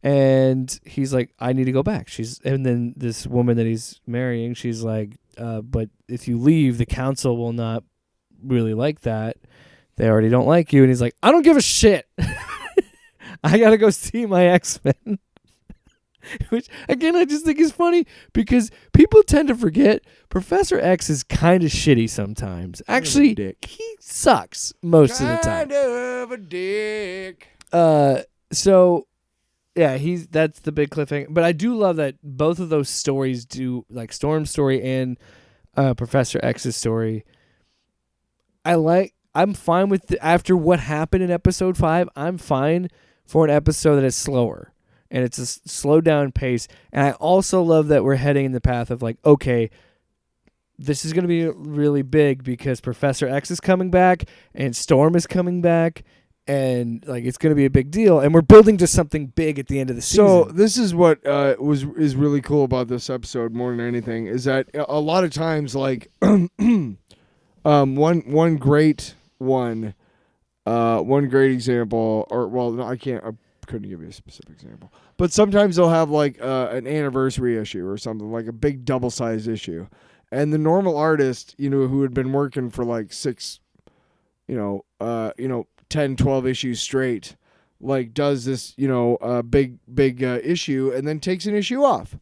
And he's like, I need to go back. And then this woman that he's marrying, she's like, but if you leave, the council will not really like that. They already don't like you. And he's like, I don't give a shit. I got to go see my X-Men. Which, again, I just think is funny because people tend to forget Professor X is kind of shitty sometimes. Actually, he sucks most of the time. Kind of a dick. So... yeah, that's the big cliffhanger. But I do love that both of those stories do, like Storm's story and Professor X's story. I'm fine with after what happened in episode 5. I'm fine for an episode that is slower. and it's a slow down pace. And I also love that we're heading in the path of like, okay, this is going to be really big because Professor X is coming back and Storm is coming back. And like it's going to be a big deal, and we're building to something big at the end of the season. So this is what is really cool about this episode more than anything is that a lot of times like one great example, or well, no, I couldn't give you a specific example, but sometimes they'll have like an anniversary issue or something, like a big double-sized issue, and the normal artist, who had been working for like 10, 12 issues straight, like does this, big issue and then takes an issue off.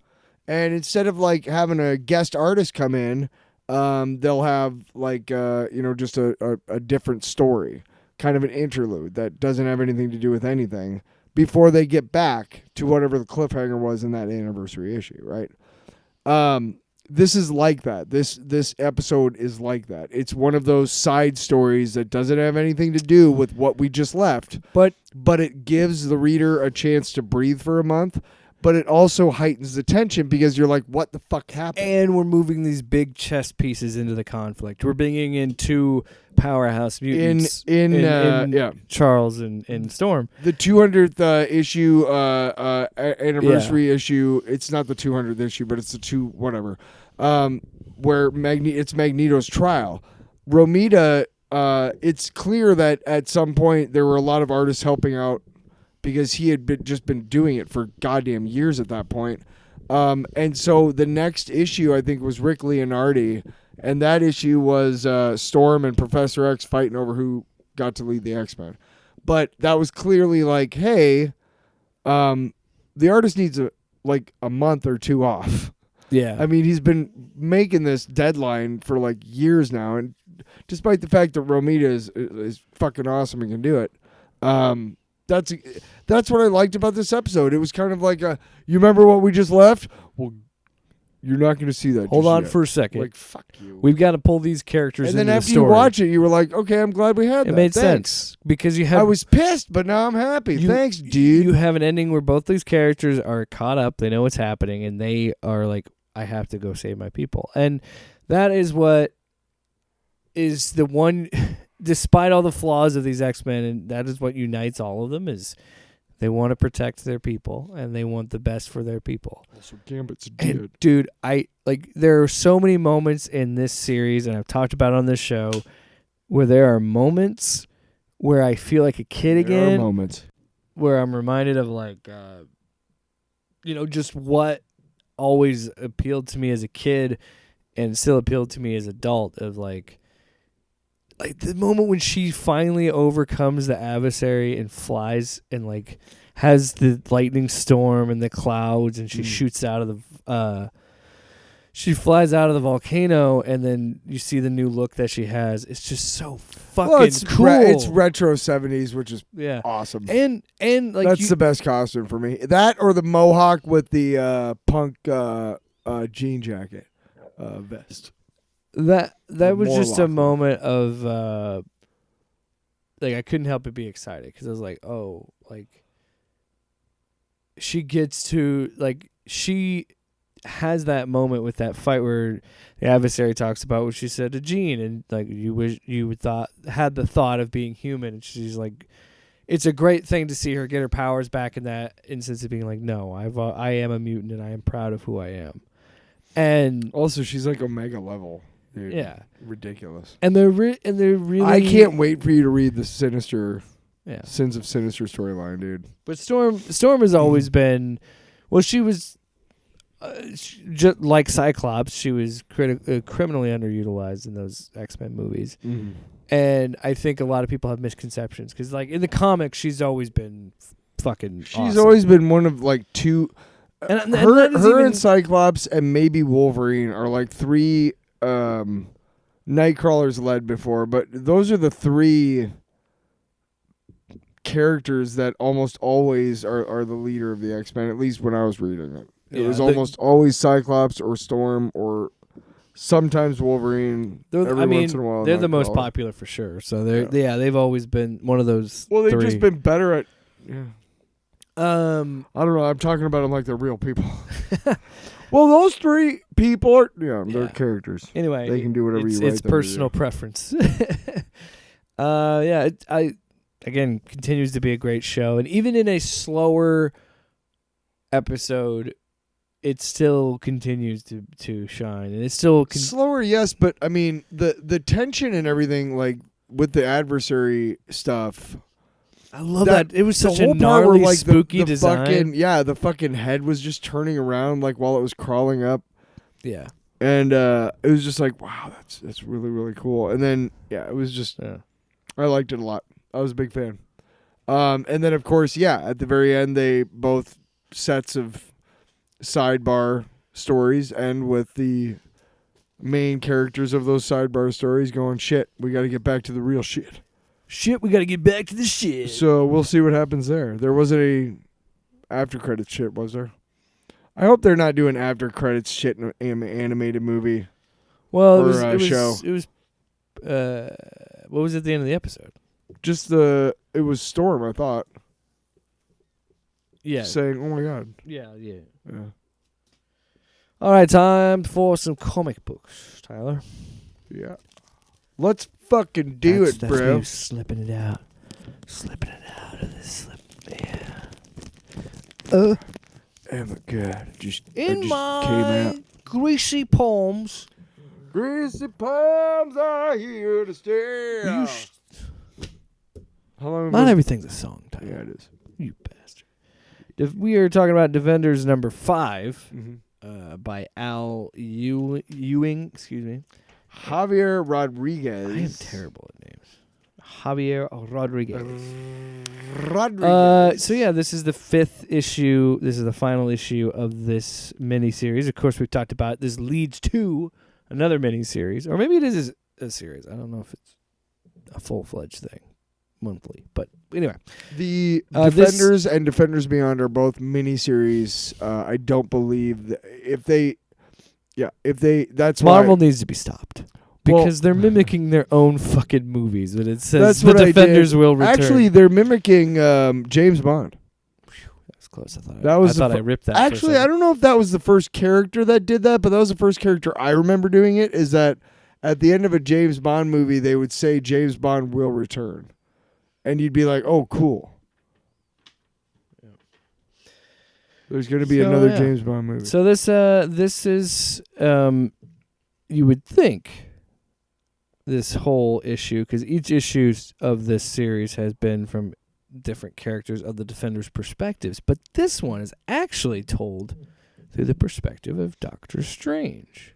And instead of like having a guest artist come in, they'll have like, just a different story, kind of an interlude that doesn't have anything to do with anything before they get back to whatever the cliffhanger was in that anniversary issue, right? This is like that. This episode is like that. It's one of those side stories that doesn't have anything to do with what we just left. But it gives the reader a chance to breathe for a month. But it also heightens the tension because you're like, what the fuck happened? And we're moving these big chess pieces into the conflict. We're bringing in two powerhouse mutants in Charles and Storm. The 200th issue, anniversary issue. It's not the 200th issue, but it's the whatever. Where it's Magneto's trial. Romita. It's clear that at some point there were a lot of artists helping out, because he had just been doing it for goddamn years at that point. And so the next issue, I think, was Rick Leonardi. And that issue was Storm and Professor X fighting over who got to lead the X-Men. But that was clearly like, hey, the artist needs a month or two off. Yeah. I mean, he's been making this deadline for like years now. And despite the fact that Romita is fucking awesome and can do it, that's what I liked about this episode. It was kind of like you remember what we just left? Well, you're not going to see that. Hold on yet. for a second. Like, fuck you. We've got to pull these characters into the story. And then after you watch it, you were like, okay, I'm glad we had that. It made sense because I was pissed, but now I'm happy. Thanks, dude. You have an ending where both these characters are caught up. They know what's happening, and they are like, I have to go save my people. And that is what is the one, despite all the flaws of these X-Men, and that is what unites all of them, is they want to protect their people, and they want the best for their people. Also, Gambit's dead. And dude, there are so many moments in this series, and I've talked about it on this show, where there are moments where I feel like a kid again. There are moments where I'm reminded of like, just what always appealed to me as a kid, and still appealed to me as an adult. Of like the moment when she finally overcomes the adversary and flies and like has the lightning storm and the clouds, and she shoots out of the she flies out of the volcano, and then you see the new look that she has. It's just so fucking cool. It's retro 70s, which is awesome. And like that's the best costume for me. That or the mohawk with the punk jean jacket vest. That was just a moment of I couldn't help but be excited, because I was like, oh, like she gets to she has that moment with that fight where the adversary talks about what she said to Jean, and like you wish you had the thought of being human, and she's like, it's a great thing to see her get her powers back in that instance of being like, no, I am a mutant and I am proud of who I am. And also she's like Omega level. Dude, yeah, ridiculous. And they're really. I can't wait for you to read the Sinister, Sins of Sinister storyline, dude. But Storm has always been, well, she was just like Cyclops. She was criminally underutilized in those X-Men movies, and I think a lot of people have misconceptions because, like in the comics, she's always been fucking. She's awesome. always been one of like two. And her and Cyclops and maybe Wolverine are like three. Nightcrawler's led before, but those are the three characters that almost always are the leader of the X-Men, at least when I was reading it. It was almost always Cyclops or Storm or sometimes Wolverine. Once in a while, they're the most popular for sure. So they've always been one of those. Well, they've three. just been better at. Yeah. I don't know. I'm talking about them like they're real people. Well, those three people are, they're characters. Anyway, they can do whatever you want. It's personal preference. Again, continues to be a great show, and even in a slower episode, it still continues to shine, and it's still slower, yes, but I mean the tension and everything, like with the adversary stuff. I love that. It was such a whole gnarly, part where, like, spooky the design. The fucking head was just turning around like while it was crawling up. Yeah, and it was just like, wow, that's really really cool. And then it was just, I liked it a lot. I was a big fan. And then of course, at the very end, they both sets of sidebar stories end with the main characters of those sidebar stories going, shit, we got to get back to the real shit. Shit, we got to get back to the shit. So we'll see what happens there. There wasn't a after credits shit, was there? I hope they're not doing after credits shit in an animated movie. Well, or it was show. It was. What was at the end of the episode? Just it was Storm, I thought. Yeah. Saying, oh my god. Yeah. Yeah. All right, time for some comic books, Tyler. Yeah. Let's fucking do it, that's bro. me slipping it out of this slip. Yeah. Oh my god! Just In came my out. greasy palms. Greasy palms are here to stay. How long? Not everything's a song, Tyler. Yeah, it is. You bastard. We are talking about Defenders number 5 by Al Ewing. Excuse me. Javier Rodriguez. I am terrible at names. Javier Rodriguez. This is the 5th issue. This is the final issue of this miniseries. Of course, we talked about this leads to another miniseries, or maybe it is a series. I don't know if it's a full-fledged thing, monthly. But anyway, the Defenders and Defenders Beyond are both miniseries. I don't believe that's Marvel needs to be stopped. Because they're mimicking their own fucking movies, but it says the Defenders will return. Actually, they're mimicking James Bond. That was close. I ripped that. Actually, I don't know if that was the first character that did that, but that was the first character I remember doing it. Is that at the end of a James Bond movie, they would say James Bond will return, and you'd be like, "Oh, cool." Yeah. There's going to be another James Bond movie. So this is you would think. This whole issue, because each issue of this series has been from different characters of the Defenders' perspectives, but this one is actually told through the perspective of Doctor Strange,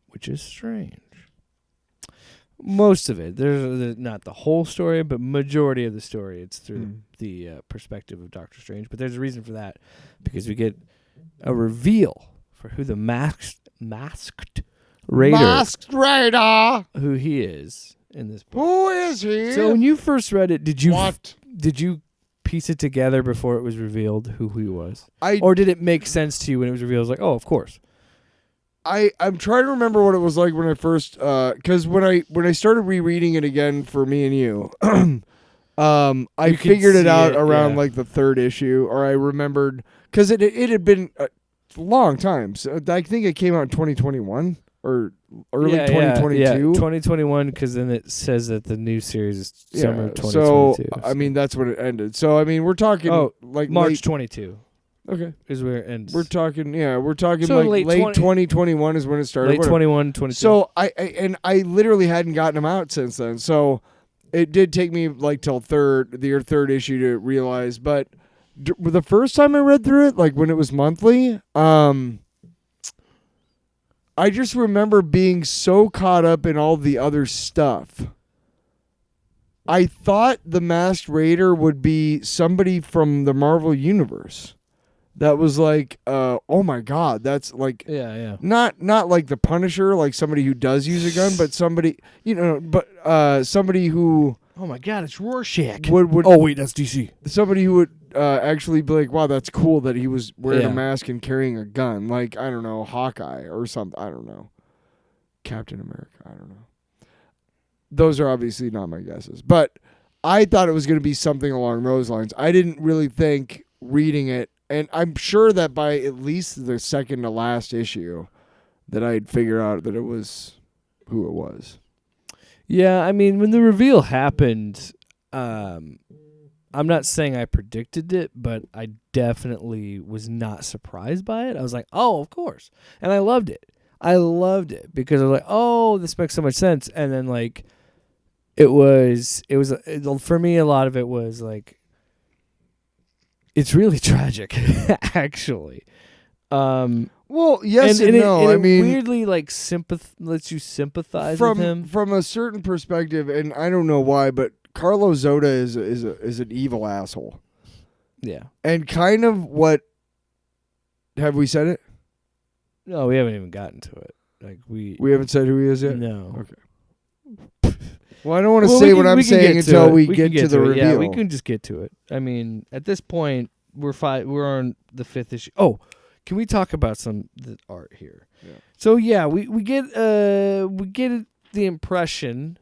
which is strange. Most of it, there's not the whole story, but majority of the story, it's through the perspective of Doctor Strange. But there's a reason for that, because we get a reveal for who the masked Raider, who he is in this book. Who is he? So when you first read it, did you piece it together before it was revealed who he was, or did it make sense to you when it was revealed? It was like, oh, of course. I'm trying to remember what it was like when I first, because when I started rereading it again for me and you, I figured it out around like the 3rd issue, or I remembered because it had been a long time. So I think it came out in 2021. Or early 2022? Yeah, 2021, because then it says that the new series is summer of 2022. So, I mean, that's when it ended. So, I mean, we're talking like March 22. Okay. Is where it ends. We're talking so like late 2021 is when it started. Late 21, 22. So, I literally hadn't gotten them out since then. So, it did take me like till the 3rd issue to realize. But the first time I read through it, like when it was monthly, I just remember being so caught up in all the other stuff. I thought the Masked Raider would be somebody from the Marvel Universe. That was like, oh my God, that's like, not like the Punisher, like somebody who does use a gun, but somebody, somebody who, oh my God, it's Rorschach. Oh wait, that's DC. Somebody who would actually be like, wow, that's cool that he was wearing a mask and carrying a gun. Like, I don't know, Hawkeye or something. I don't know. Captain America. I don't know. Those are obviously not my guesses. But I thought it was going to be something along those lines. I didn't really think reading it, and I'm sure that by at least the second to last issue that I'd figure out that it was who it was. Yeah, I mean, when the reveal happened, I'm not saying I predicted it, but I definitely was not surprised by it. I was like, oh, of course. And I loved it. I loved it because I was like, oh, this makes so much sense. And then, like, for me, a lot of it was like, it's really tragic, actually. Well, yes and no. I mean, weirdly, like, lets you sympathize from with him. From a certain perspective, and I don't know why, but Carlo Zoda is an evil asshole. Yeah. And kind of what... Have we said it? No, we haven't even gotten to it. Like we haven't said who he is yet? No. Okay. Well, I don't want to say what I'm saying until we get to the reveal. Yeah, we can just get to it. I mean, at this point, we're on the 5th issue. Oh, can we talk about the art here? Yeah. So yeah, we get the impression.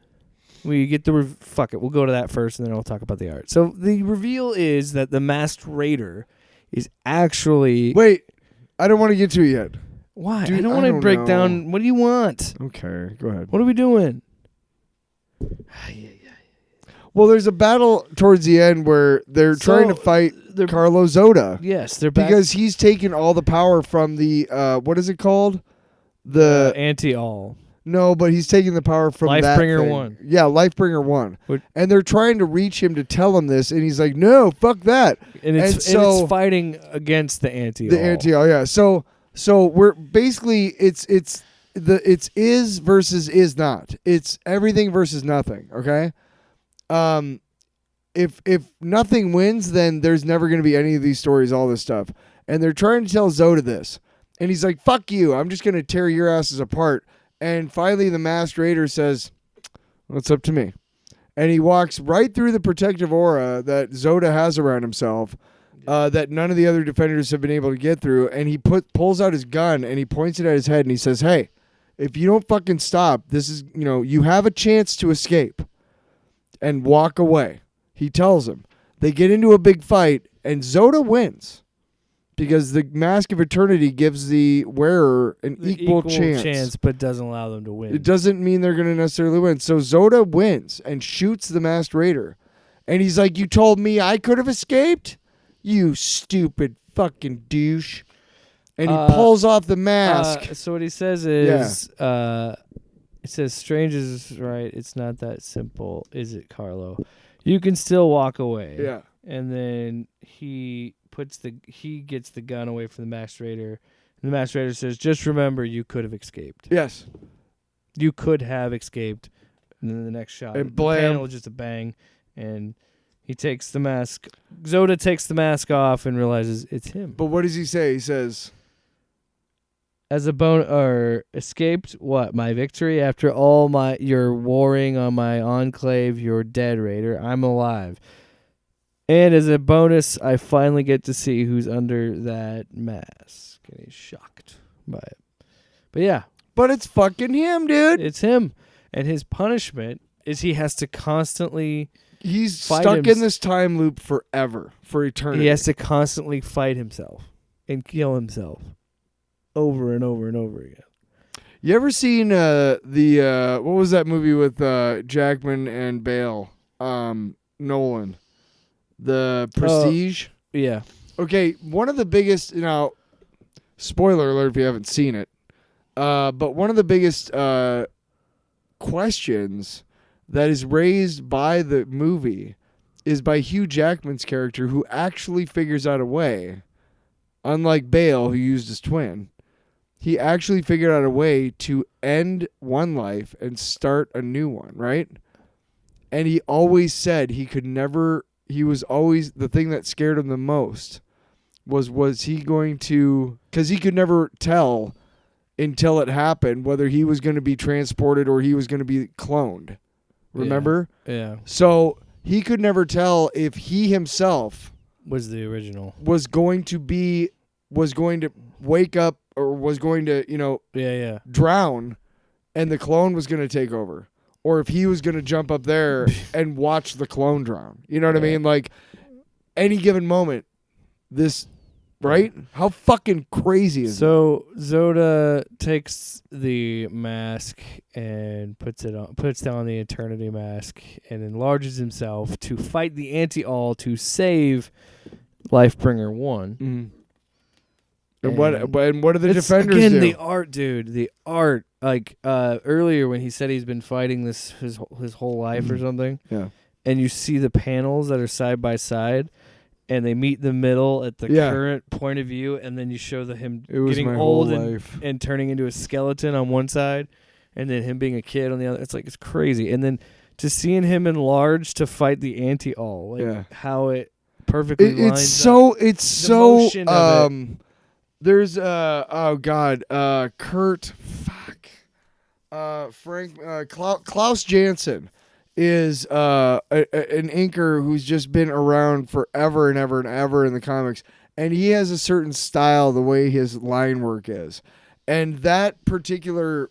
We get fuck it. We'll go to that first, and then I'll talk about the art. So the reveal is that the Masked Raider is actually... Wait, I don't want to get to it yet. Why? Dude, I don't want to break down. What do you want? Okay, go ahead. What are we doing? Well, there's a battle towards the end where they're trying to fight Carlo Zoda. Yes, they're back. Because he's taken all the power from the what is it called? The Anti-All. No, but he's taking the power from Lifebringer that thing. 1. Yeah, Lifebringer 1. And they're trying to reach him to tell him this, and he's like, "No, fuck that." And it's fighting against the Anti-All. The Anti-All, yeah. So we're basically it's is versus is not. It's everything versus nothing. Okay. If nothing wins, then there's never going to be any of these stories, all this stuff. And they're trying to tell Zoda this. And he's like, fuck you. I'm just going to tear your asses apart. And finally the Masked Raider says, well, it's up to me. And he walks right through the protective aura that Zoda has around himself, that none of the other defenders have been able to get through. And he pulls out his gun and he points it at his head and he says, hey, if you don't fucking stop, this is, you have a chance to escape and walk away. He tells him. They get into a big fight, and Zoda wins because the Mask of Eternity gives the wearer an equal chance, but doesn't allow them to win. It doesn't mean they're going to necessarily win. So Zoda wins and shoots the Masked Raider. And he's like, you told me I could have escaped? You stupid fucking douche. And he pulls off the mask. So what he says is... It says, Strange is right. It's not that simple, is it, Carlo? You can still walk away. Yeah. And then he gets the gun away from the Masked Raider. And the Masked Raider says, just remember, you could have escaped. Yes. You could have escaped. And then the next shot. And blam. The panel just a bang. And he takes the mask. Zoda takes the mask off and realizes it's him. But what does he say? He says... As a escaped what? My victory? After all you're warring on my enclave, you're dead, Raider. I'm alive. And as a bonus, I finally get to see who's under that mask. And he's shocked by it. But yeah. But it's fucking him, dude. It's him. And his punishment is he has to constantly... He's stuck in this time loop forever, for eternity. He has to constantly fight himself and kill himself. Over and over and over again. You ever seen what was that movie with Jackman and Bale? Nolan. The Prestige? Yeah. Okay, one of the biggest, spoiler alert if you haven't seen it, but one of the biggest questions that is raised by the movie is by Hugh Jackman's character, who actually figures out a way, unlike Bale, who used his twin. He actually figured out a way to end one life and start a new one, right? And he always said he was always, the thing that scared him the most was he going to, because he could never tell until it happened whether he was going to be transported or he was going to be cloned. Remember? Yeah. So he could never tell if he himself was the original. Was going to wake up or was going to, drown and the clone was going to take over. Or if he was going to jump up there and watch the clone drown. You know what I mean? Like, any given moment, this, right? How fucking crazy is So Zoda takes the mask and puts down the Eternity mask and enlarges himself to fight the Anti-All to save Lifebringer 1. Mm. And what do the defenders again, do? the art, dude. The art. Like earlier when he said he's been fighting this his whole life or something. Yeah. And you see the panels that are side by side, and they meet in the middle at the current point of view, and then you show him getting old and turning into a skeleton on one side, and then him being a kid on the other. It's crazy. And then just seeing him enlarged to fight the Anti-All, how it perfectly lines up. It's the so motion of it. There's Kurt Frank Klaus Janson is an inker who's just been around forever and ever and ever in the comics, and he has a certain style the way his line work is, and that particular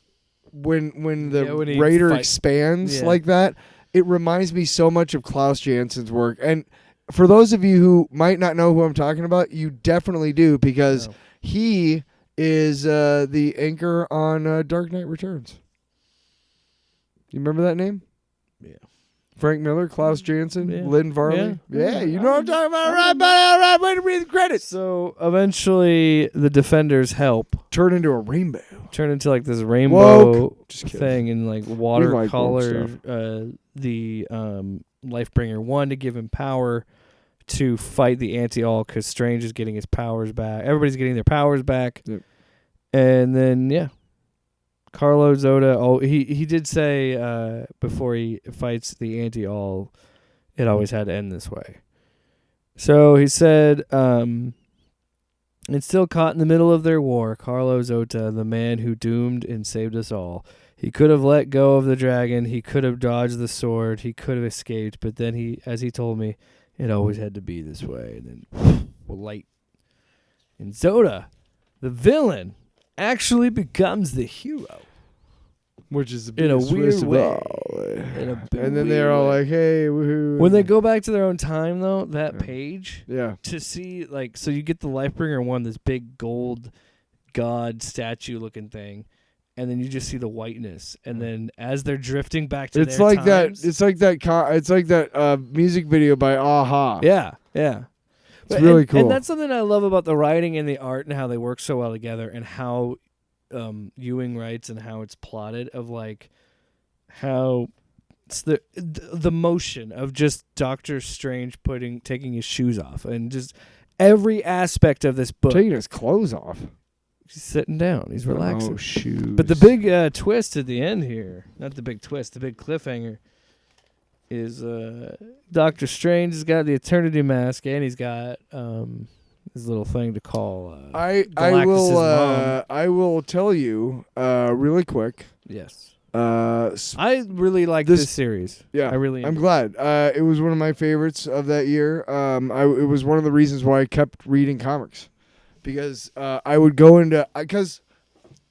when the Raider expands like that, it reminds me so much of Klaus Janson's work. And for those of you who might not know who I'm talking about, you definitely do, because he is the anchor on Dark Knight Returns. You remember that name? Yeah. Frank Miller, Klaus Janson, Lynn Varley. Yeah. You know what I'm talking about. All right, buddy. All right, way to read the credits. So eventually the Defenders help turn into a rainbow. Turn into like this rainbow Just kidding. thing and like watercolor the Lifebringer 1 to give him power to fight the Anti-All, because Strange is getting his powers back. Everybody's getting their powers back. Yep. And then, Carlo Zoda, he did say before he fights the Anti-All, it always had to end this way. So he said, and still caught in the middle of their war, Carlo Zoda, the man who doomed and saved us all. He could have let go of the dragon. He could have dodged the sword. He could have escaped. But then as he told me, it always had to be this way. And then, light. And Zoda, the villain, actually becomes the hero. Which is in a weird way. And then they're all like, hey, woohoo. When they go back to their own time, though, that page, to see, so you get the Lifebringer 1, this big gold god statue looking thing, and then you just see the whiteness, and then as they're drifting back to it's their like times, that. It's like that music video by Aha. Yeah. It's really cool. And that's something I love about the writing and the art and how they work so well together, and how Ewing writes and how it's plotted, of like how it's the motion of just Doctor Strange taking his shoes off, and just every aspect of this book. Taking his clothes off. He's sitting down. He's relaxing. Oh, shoes. But the big twist at the end here, not the big twist, the big cliffhanger, is Doctor Strange has got the Eternity Mask, and he's got his little thing to call I will tell you really quick. Yes. I really like this series. Yeah, I'm glad. It was one of my favorites of that year. It was one of the reasons why I kept reading comics, because I would go into because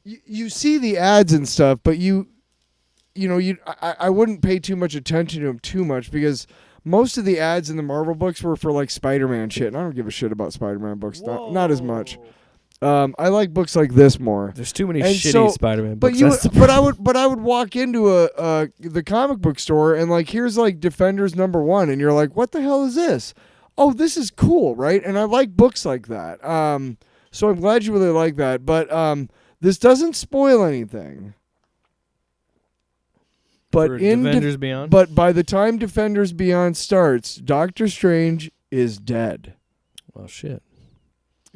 you see the ads and stuff, but I wouldn't pay too much attention to them too much, because most of the ads in the Marvel books were for like Spider-Man shit, and I don't give a shit about Spider-Man books, not as much. I like books like this more. There's too many shitty Spider-Man books. But I would walk into the comic book store, and like, here's like Defenders #1, and you're like, what the hell is this? Oh, this is cool, right? And I like books like that. So I'm glad you really like that. But this doesn't spoil anything. But Defenders Beyond? But by the time Defenders Beyond starts, Doctor Strange is dead. Well, shit.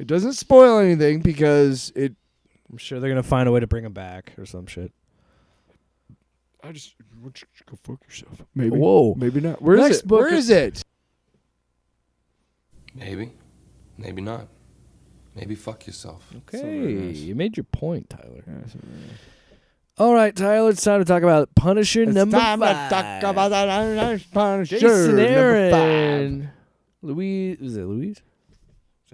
It doesn't spoil anything, because I'm sure they're gonna find a way to bring him back or some shit. Why don't you go fuck yourself? Maybe. Whoa. Maybe not. Where is it? Where is it? Maybe. Maybe not. Maybe fuck yourself. Okay. You made your point, Tyler. All right, Tyler, it's time to talk about Punisher number 5. To talk about Punisher Jason Aaron. number 5. Louise. Is it Louise?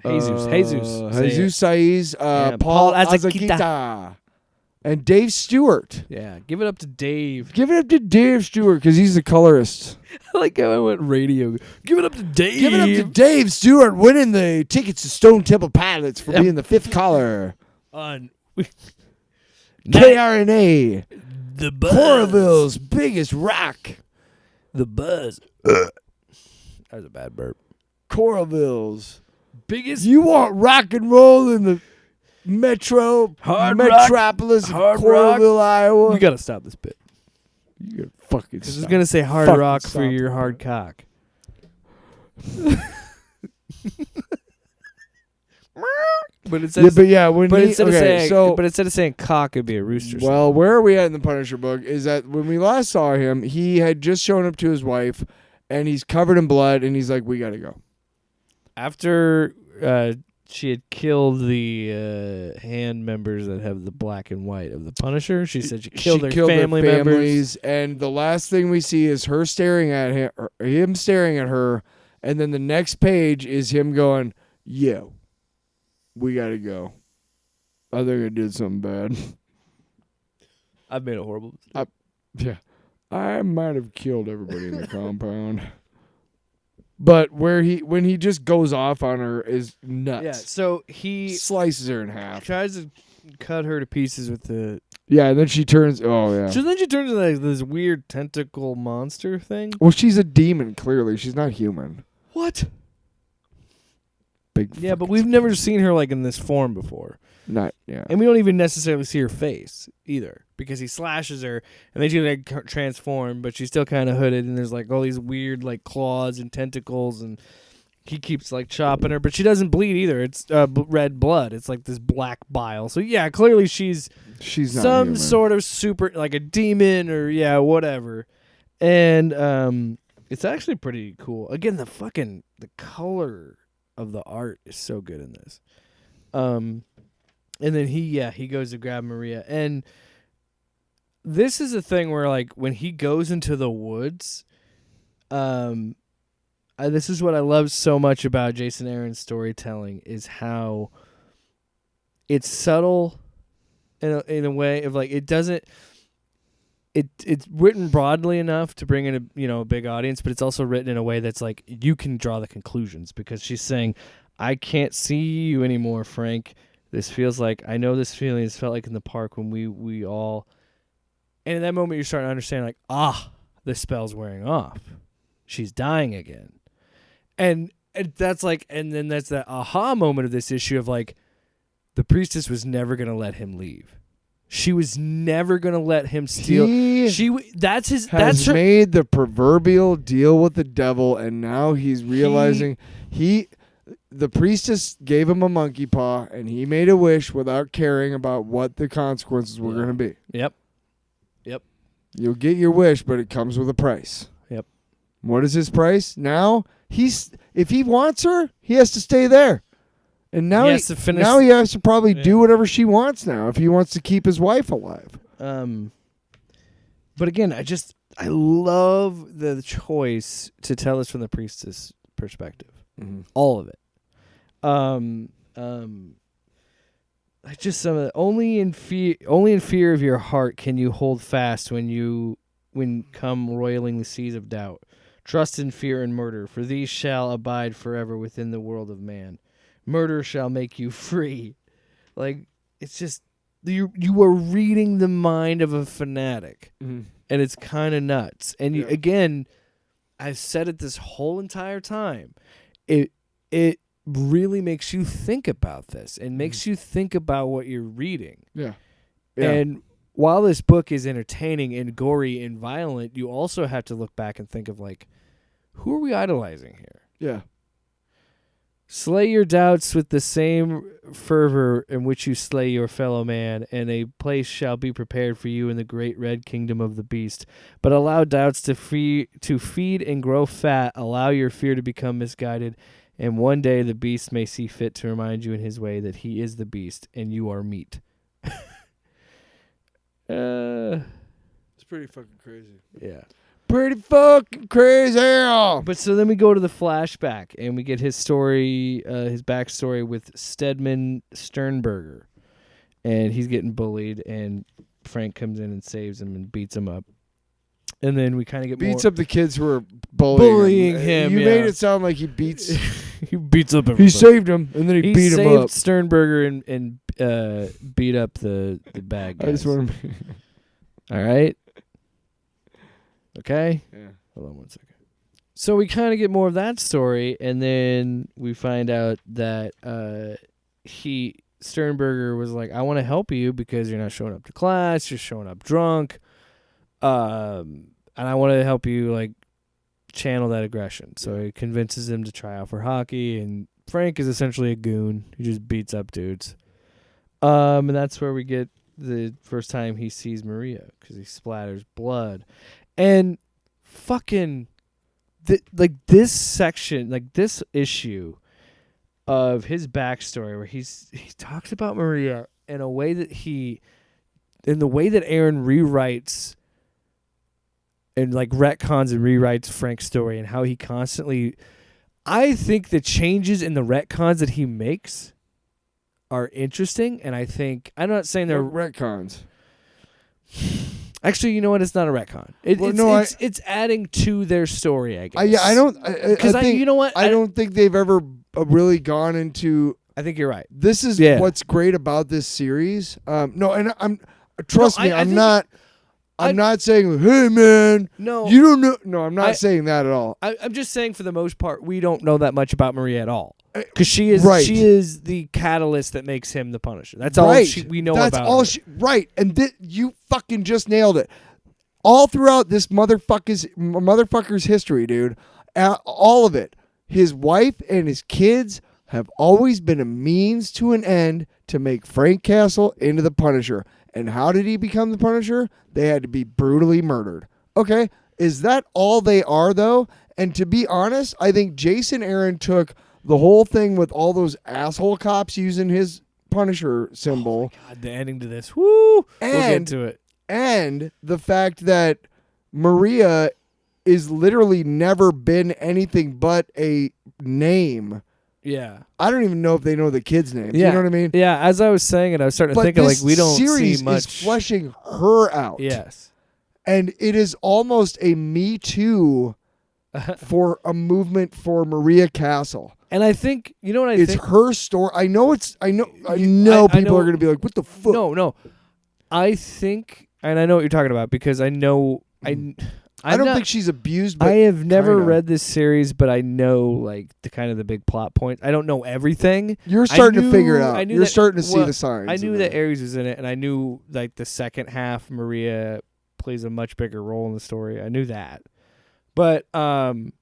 Jesus. Jesus Saiz. Paul Azakita. and Dave Stewart. Yeah, give it up to Dave. Give it up to Dave Stewart because he's the colorist. I like how I went radio. Give it up to Dave. Give it up to Dave Stewart winning the tickets to Stone Temple Pilots for being the fifth caller. On KRNA, the buzz. Coralville's biggest rock. The buzz. That was a bad burp. Coralville's Biggest. You want rock and roll in the metropolis of Coralville, Iowa? You gotta stop this bit. You gotta fucking Because stop. it's gonna say hard Fucking rock for stop your it. hard cock. But it says. instead instead of saying cock, it'd be a rooster. well, where are we at in the Punisher book is that when we last saw him, he had just shown up to his wife, and he's covered in blood, and he's like, "We gotta go." After she had killed the hand members that have the black and white of the Punisher, she said she killed their family members. families, and the last thing we see is her staring at him, or him staring at her, and then the next page is him going, "Yo, we gotta go. I think I did something bad." I've made a horrible mistake. Yeah, I might have killed everybody in the compound. But when he just goes off on her is nuts. Yeah, so he Slices her in half. tries to cut her to pieces with the. Yeah, and then she turns. Oh yeah. So then she turns into like this weird tentacle monster thing. Well, she's a demon. Clearly, she's not human. What? Big. Yeah, but fucking- we've never seen her like in this form before. not. Yeah. And we don't even necessarily see her face either, because he slashes her and then she like transform, but she's still kind of hooded, and there's like all these weird like claws and tentacles, and he keeps like chopping her, but she doesn't bleed either. It's red blood. It's like this black bile. So yeah, clearly she's She's not some human. sort of super, like a demon or whatever. And it's actually pretty cool. Again, the color of the art is so good in this. And then he goes to grab Maria, and this is a thing where like when he goes into the woods, this is what I love so much about Jason Aaron's storytelling, is how it's subtle in a way of like it doesn't. It's written broadly enough to bring in a big audience, but it's also written in a way that's like you can draw the conclusions, because she's saying, "I can't see you anymore, Frank. This feels like, I know this feeling has felt like in the park when we all," and in that moment you're starting to understand like, the spell's wearing off. She's dying again. And that's like, and then that's that aha moment of this issue of like, the priestess was never going to let him leave. She was never going to let him steal. Has made the proverbial deal with the devil, and now he's realizing the priestess gave him a monkey paw, and he made a wish without caring about what the consequences were going to be. Yep. You'll get your wish, but it comes with a price. Yep. What is his price? Now if he wants her, he has to stay there. And now He has to finish- now he has to probably do whatever she wants now if he wants to keep his wife alive. But again, I love the choice to tell us from the priestess perspective. Mm-hmm. All of it. Just some of the, only in fear of your heart can you hold fast when come roiling the seas of doubt. Trust in fear and murder, for these shall abide forever within the world of man. Murder shall make you free. Like, it's just you are reading the mind of a fanatic, and it's kind of nuts. And you, again, I've said it this whole entire time. It really makes you think about this and makes you think about what you're reading. Yeah. And while this book is entertaining and gory and violent, you also have to look back and think of like, who are we idolizing here? Yeah. Slay your doubts with the same fervor in which you slay your fellow man, and a place shall be prepared for you in the great red kingdom of the beast. But allow doubts to feed and grow fat. Allow your fear to become misguided, and one day the beast may see fit to remind you in his way that he is the beast and you are meat. It's pretty fucking crazy. Yeah. Pretty fucking crazy. But so then we go to the flashback and we get his story, his backstory with Stedman Sternberger. and he's getting bullied, and Frank comes in and saves him and beats him up. And then we kind of get beats more up the kids who are bullying him. You yeah. made it sound like he beats. He beats up everybody. He saved him, and then he beat him saved up. Sternberger and beat up the bad guys. I just want to. All right. Okay. Yeah. Hold on one second. So we kind of get more of that story, and then we find out that Sternberger was like, I want to help you because you're not showing up to class, you're showing up drunk, and I want to help you like channel that aggression. So he convinces him to try out for hockey, and Frank is essentially a goon. He just beats up dudes. And that's where we get the first time he sees Maria, because he splatters blood. And fucking this section, like this issue of his backstory, where he talks about Maria in a way that in the way that Aaron rewrites and like retcons and rewrites Frank's story, and how he constantly, I think the changes in the retcons that he makes are interesting, and I think, I'm not saying they're retcons. Actually, you know what? It's not a retcon. It's adding to their story, I guess. I don't. Because you know what? I don't think they've ever really gone into. I think you're right. This is what's great about this series. No, and I'm not saying, hey man, no, you don't know. No, I'm not saying that at all. I'm just saying, for the most part, we don't know that much about Maria at all, because she is the catalyst that makes him the Punisher. That's all we know about. That's all. Right, and you fucking just nailed it. All throughout this motherfucker's history, dude, all of it. His wife and his kids have always been a means to an end to make Frank Castle into the Punisher. And how did he become the Punisher? They had to be brutally murdered. Okay, is that all they are, though? And to be honest, I think Jason Aaron took the whole thing with all those asshole cops using his Punisher symbol. Oh my God, the ending to this. Woo! We'll get to it. And the fact that Maria is literally never been anything but a name. Yeah. I don't even know if they know the kid's name. Yeah. You know what I mean? Yeah, as I was saying it, I was starting to think of, like, we don't series see much. is fleshing her out. Yes. And it is almost a Me Too for a movement for Maria Castle. And I think, you know what I think? It's her story. I know people are going to be like, what the fuck? No. I think, and I know what you're talking about, because I know, I don't think she's abused, but I have never kinda. read this series, but I know like the big plot points. I don't know everything. You're starting to figure it out. You're starting to see the signs. I knew that Ares was in it, and I knew like the second half Maria plays a much bigger role in the story. I knew that. But when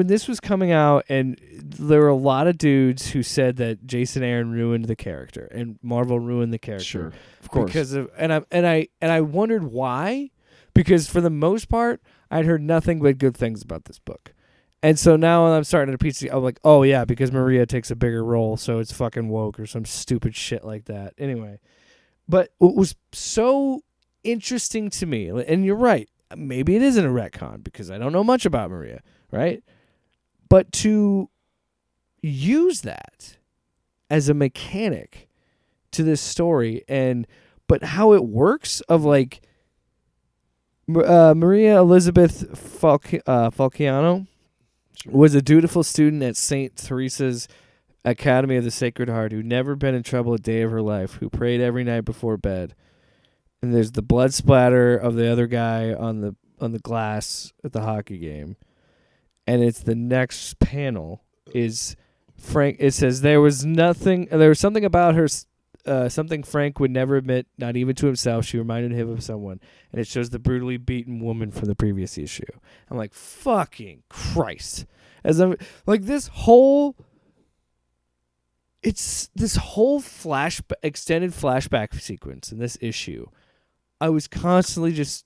this was coming out, and there were a lot of dudes who said that Jason Aaron ruined the character and Marvel ruined the character. Sure. Of course. Because of I wondered why. Because for the most part, I'd heard nothing but good things about this book. And so now I'm starting to piece I'm like, oh yeah, because Maria takes a bigger role, so it's fucking woke or some stupid shit like that. Anyway. But what was so interesting to me, and you're right, maybe it isn't a retcon because I don't know much about Maria, right? But to use that as a mechanic to this story, but how it works of like Maria Elizabeth Falciano was a dutiful student at St. Teresa's Academy of the Sacred Heart who never been in trouble a day of her life, who prayed every night before bed. And there's the blood splatter of the other guy on the glass at the hockey game. And it's the next panel is Frank. It says there was something about her, something Frank would never admit, not even to himself. She reminded him of someone. And it shows the brutally beaten woman from the previous issue. I'm like, fucking Christ. As I'm like, this whole extended flashback sequence in this issue, I was constantly just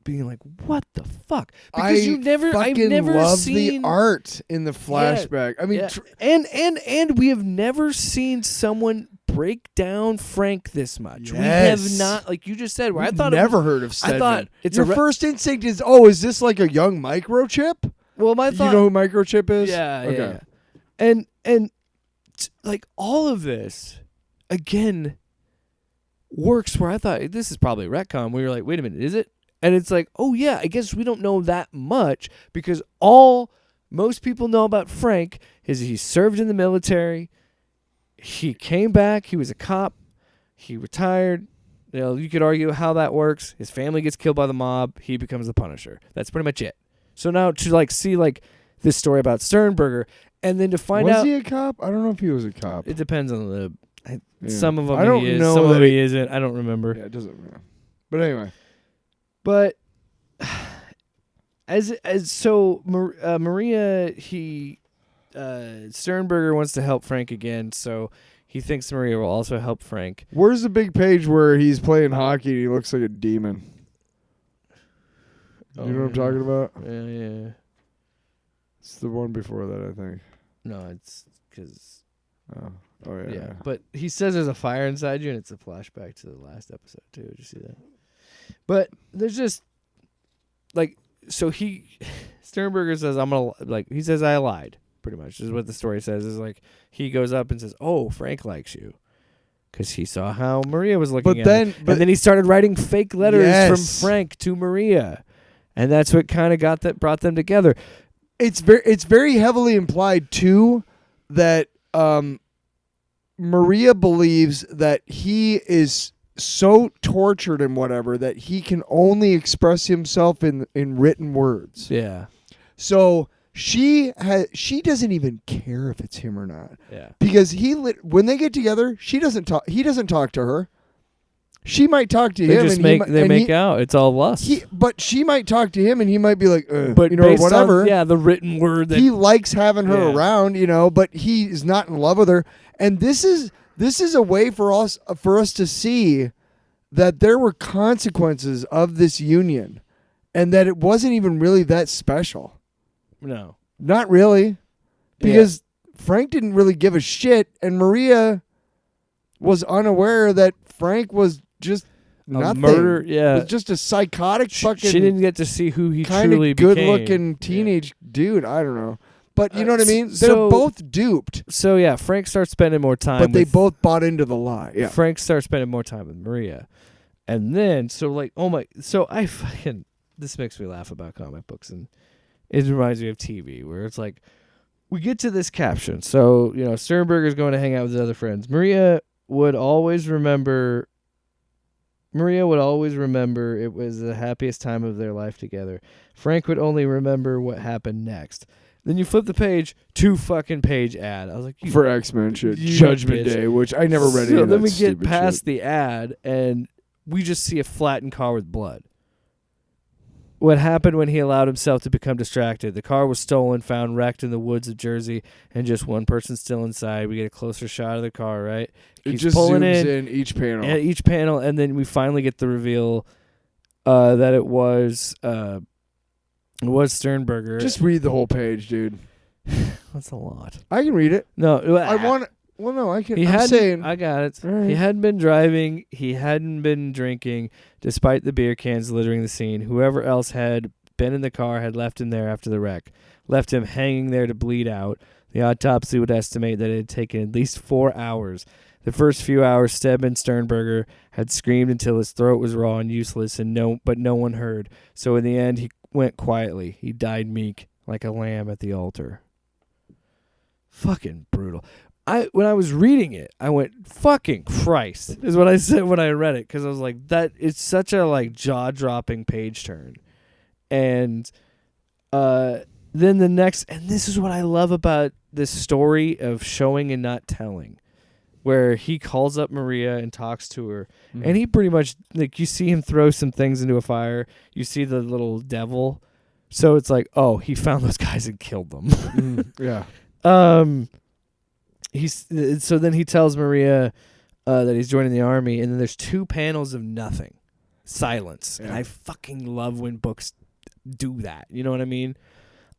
being like, what the fuck? Because I've never love seen the art in the flashback. Yeah, I mean, yeah. And we have never seen someone break down Frank this much. Yes. We have not, like you just said. Where I thought never heard of Stedman. I thought it's your first instinct is, is this like a young Microchip? Well, my thought, you know who Microchip is? Yeah, okay. Yeah. And like all of this, again, works where I thought this is probably a retcon. We were like, wait a minute, is it? And it's like, oh yeah, I guess we don't know that much because all most people know about Frank is he served in the military. He came back. He was a cop. He retired. You know, you could argue how that works. His family gets killed by the mob. He becomes the Punisher. That's pretty much it. So now to like see like this story about Sternberger, and then to find out, was he a cop? I don't know if he was a cop. it depends on the. Yeah. Some of them I don't he is. know Some of that them he isn't. I don't remember. Yeah, it doesn't matter. But anyway, But Maria, Sternberger wants to help Frank again, so he thinks Maria will also help Frank. where's the big page where he's playing hockey and he looks like a demon? You know what I'm talking about? Yeah. It's the one before that, I think. No, it's because Oh yeah. yeah. But he says there's a fire inside you, and it's a flashback to the last episode too. Did you see that? But there's just like Sternberger says he says I lied. Pretty much is what the story says. Is like he goes up and says, "Oh, Frank likes you," because he saw how Maria was looking at him. And then he started writing fake letters from Frank to Maria, and that's what kind of brought them together. It's very heavily implied too that Maria believes that he is so tortured and whatever that he can only express himself in written words. Yeah. So she doesn't even care if it's him or not. Yeah. Because when they get together, he doesn't talk to her. She might talk to him, They make out. It's all lust. But she might talk to him, and he might be like, but whatever. On, the written word that he likes having her around, but he's not in love with her. And this is a way for us to see that there were consequences of this union, and that it wasn't even really that special. No, not really, because Frank didn't really give a shit, and Maria was unaware that Frank was just nothing. Murder. Yeah, was just a psychotic fucking. She didn't get to see who he kind truly of became. good-looking teenage dude. I don't know, but you know what I mean. They're both duped. So yeah, Frank starts spending more time. But they both bought into the lie. Yeah, Frank starts spending more time with Maria, and then I fucking this makes me laugh about comic books, and it reminds me of TV where it's like we get to this caption. So Sternberger's going to hang out with his other friends. Maria would always remember it was the happiest time of their life together. Frank would only remember what happened next. Then you flip the page, 2-fucking-page ad. I was like, for X-Men shit, Judgment Day, which I never read. So then we get past the ad, and we just see a flattened car with blood. What happened when he allowed himself to become distracted? The car was stolen, found wrecked in the woods of Jersey, and just one person still inside. We get a closer shot of the car, right? It just zooms in each panel. At each panel, and then we finally get the reveal that it was Sternberger. Just read the whole page, dude. That's a lot. I can read it. No, I want. Well, no, I can. I got it. Right. He hadn't been driving. He hadn't been drinking, despite the beer cans littering the scene. Whoever else had been in the car had left him there after the wreck, left him hanging there to bleed out. The autopsy would estimate that it had taken at least 4 hours. The first few hours, Stedman Sternberger had screamed until his throat was raw and useless, but no one heard. So in the end, he went quietly. He died meek, like a lamb at the altar. Fucking brutal. When I was reading it, I went, fucking Christ, is what I said when I read it, because I was like, that it's such a jaw-dropping page turn. And then the next, and this is what I love about this story of showing and not telling, where he calls up Maria and talks to her, and he pretty much, you see him throw some things into a fire, you see the little devil, so it's like, oh, he found those guys and killed them. Yeah. So then he tells Maria that he's joining the army, and then there's 2 panels of nothing, silence. Yeah. And I fucking love when books do that. You know what I mean?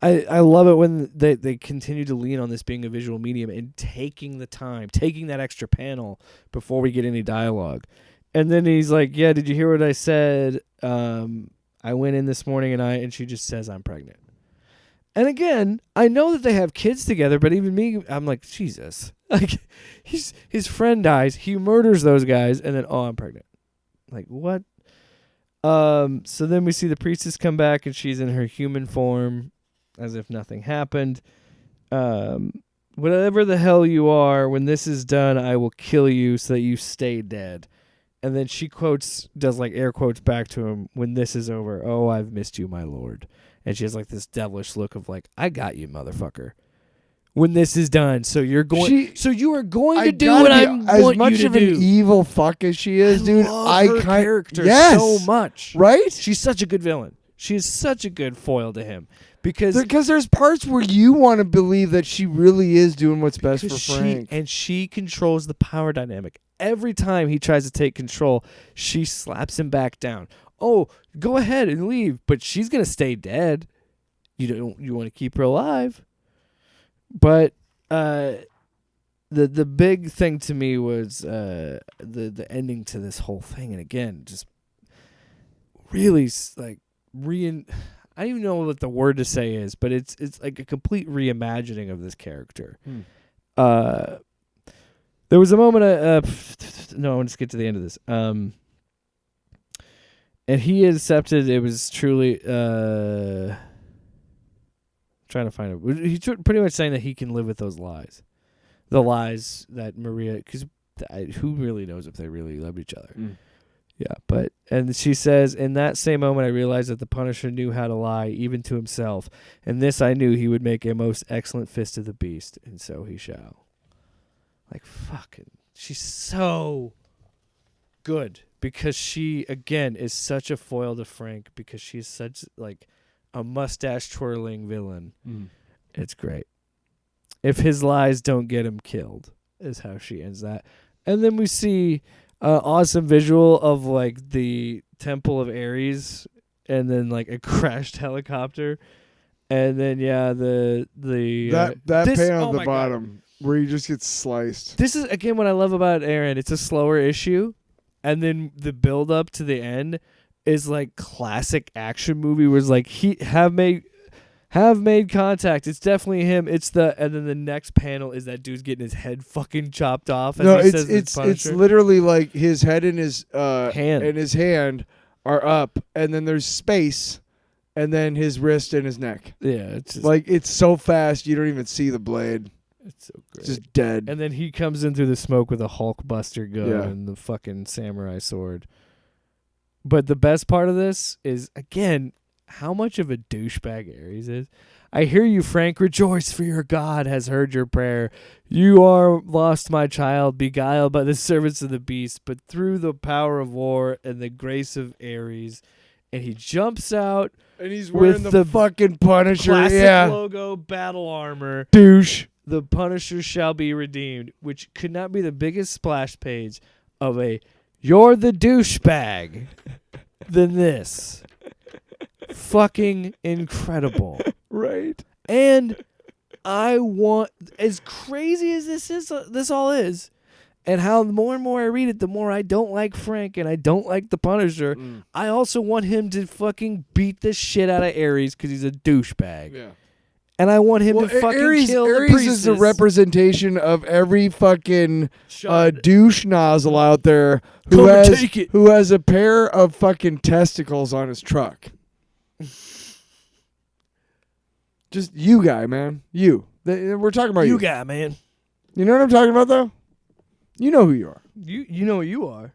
I love it when they continue to lean on this being a visual medium and taking the time, taking that extra panel before we get any dialogue. And then he's like, yeah, did you hear what I said? I went in this morning and she just says I'm pregnant. And again, I know that they have kids together, but even me, I'm like, Jesus. Like, his friend dies, he murders those guys, and then, I'm pregnant. Like, what? So then we see the priestess come back, and she's in her human form, as if nothing happened. Whatever the hell you are, when this is done, I will kill you so that you stay dead. And then she does like air quotes back to him, when this is over, oh, I've missed you, my lord. And she has like this devilish look of like, I got you, motherfucker. When this is done, so you are going to do what I want you to do. As much of an evil fuck as she is, dude, I love her character so much. Right? She's such a good villain. She is such a good foil to him. Because there's parts where you want to believe that she really is doing what's best for Frank. And she controls the power dynamic. Every time he tries to take control, she slaps him back down. Oh, go ahead and leave, but she's going to stay dead. You want to keep her alive. But the big thing to me was the ending to this whole thing, and again, just really like I don't even know what the word to say is, but it's like a complete reimagining of this character. There was a moment. No, let's get to the end of this. And he accepted it was truly. Trying to find it. He's pretty much saying that he can live with those lies, the lies that Maria. Because who really knows if they really loved each other? Yeah, and she says, in that same moment, I realized that the Punisher knew how to lie, even to himself, and this I knew he would make a most excellent fist of the beast, and so he shall. Like, fucking, she's so good, because she, again, is such a foil to Frank, because she's such, like, a mustache-twirling villain. It's great. If his lies don't get him killed, is how she ends that. And then we see awesome visual of, like, the Temple of Ares, and then, like, a crashed helicopter. And then, yeah, that panel at the bottom, where he just gets sliced. This is, again, what I love about Aaron. It's a slower issue, and then the build-up to the end is like classic action movie where it's like he have made contact. It's definitely him. And then the next panel is that dude's getting his head fucking chopped off. It's literally like his head and his hand are up, and then there's space, and then his wrist and his neck. Yeah, it's just, like it's so fast you don't even see the blade. It's so great. It's just dead. And then he comes in through the smoke with a Hulkbuster gun and the fucking samurai sword. But the best part of this is, again, how much of a douchebag Ares is. I hear you, Frank. Rejoice, for your God has heard your prayer. You are lost, my child, beguiled by the servants of the beast, but through the power of war and the grace of Ares. And he jumps out. And he's wearing the fucking Punisher. Classic logo battle armor. Douche. The Punisher shall be redeemed, which could not be the biggest splash page of a "you're the douchebag" than this. Fucking incredible. Right. And I want, as crazy as this all is, and how the more and more I read it, the more I don't like Frank and I don't like the Punisher. I also want him to fucking beat the shit out of Ares because he's a douchebag. Yeah. And I want him to fucking kill the priestess. Ares is a representation of every fucking douche nozzle out there who has a pair of fucking testicles on his truck. Just you guy, man. You. We're talking about you. You guy, man. You know what I'm talking about, though? You know who you are. You know who you are.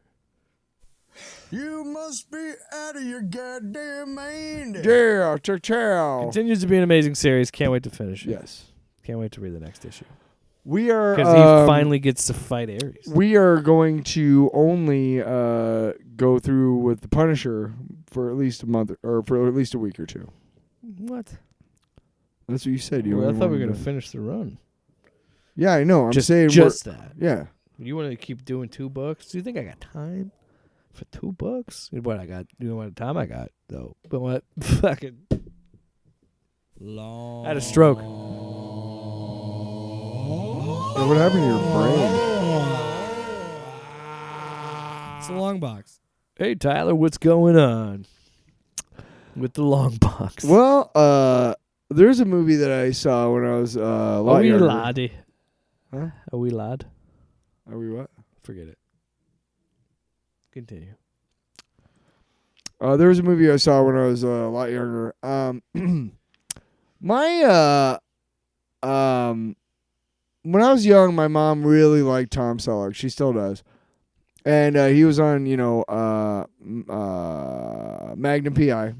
You must be out of your goddamn mind. Yeah, ciao. Continues to be an amazing series. Can't wait to finish it. Yes. Can't wait to read the next issue. We are because he finally gets to fight Ares. We are going to only go through with the Punisher for at least a month or for at least a week or two. What? That's what you said. I thought we were going to finish the run. Yeah, I know. I'm saying just that. Yeah. You want to keep doing 2 books? Do you think I got time for 2 books? What I got? You know what time I got though? But what? Fucking long. I had a stroke. Yeah, what happened to your brain? It's a long box. Hey Tyler, what's going on with the long box? Well, there's a movie that I saw when I was a lot younger. Laddie. Huh? Are we lad? Are we what? Forget it. Continue. There was a movie I saw when I was a lot younger. My when I was young, my mom really liked Tom Selleck. She still does. And he was on, Magnum PI,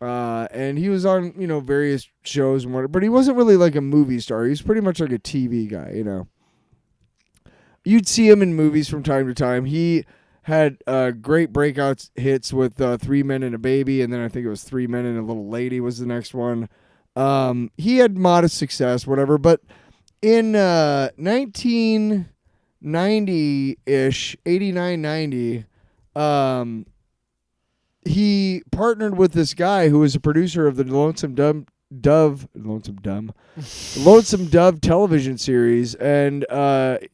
and he was on, various shows and whatever. But he wasn't really like a movie star. He was pretty much like a TV guy, You'd see him in movies from time to time. He had great breakout hits with 3 Men and a Baby, and then I think it was 3 Men and a Little Lady was the next one. He had modest success, whatever. But in 1990-ish, 89, 90, he partnered with this guy who was a producer of the Lonesome Dove television series, and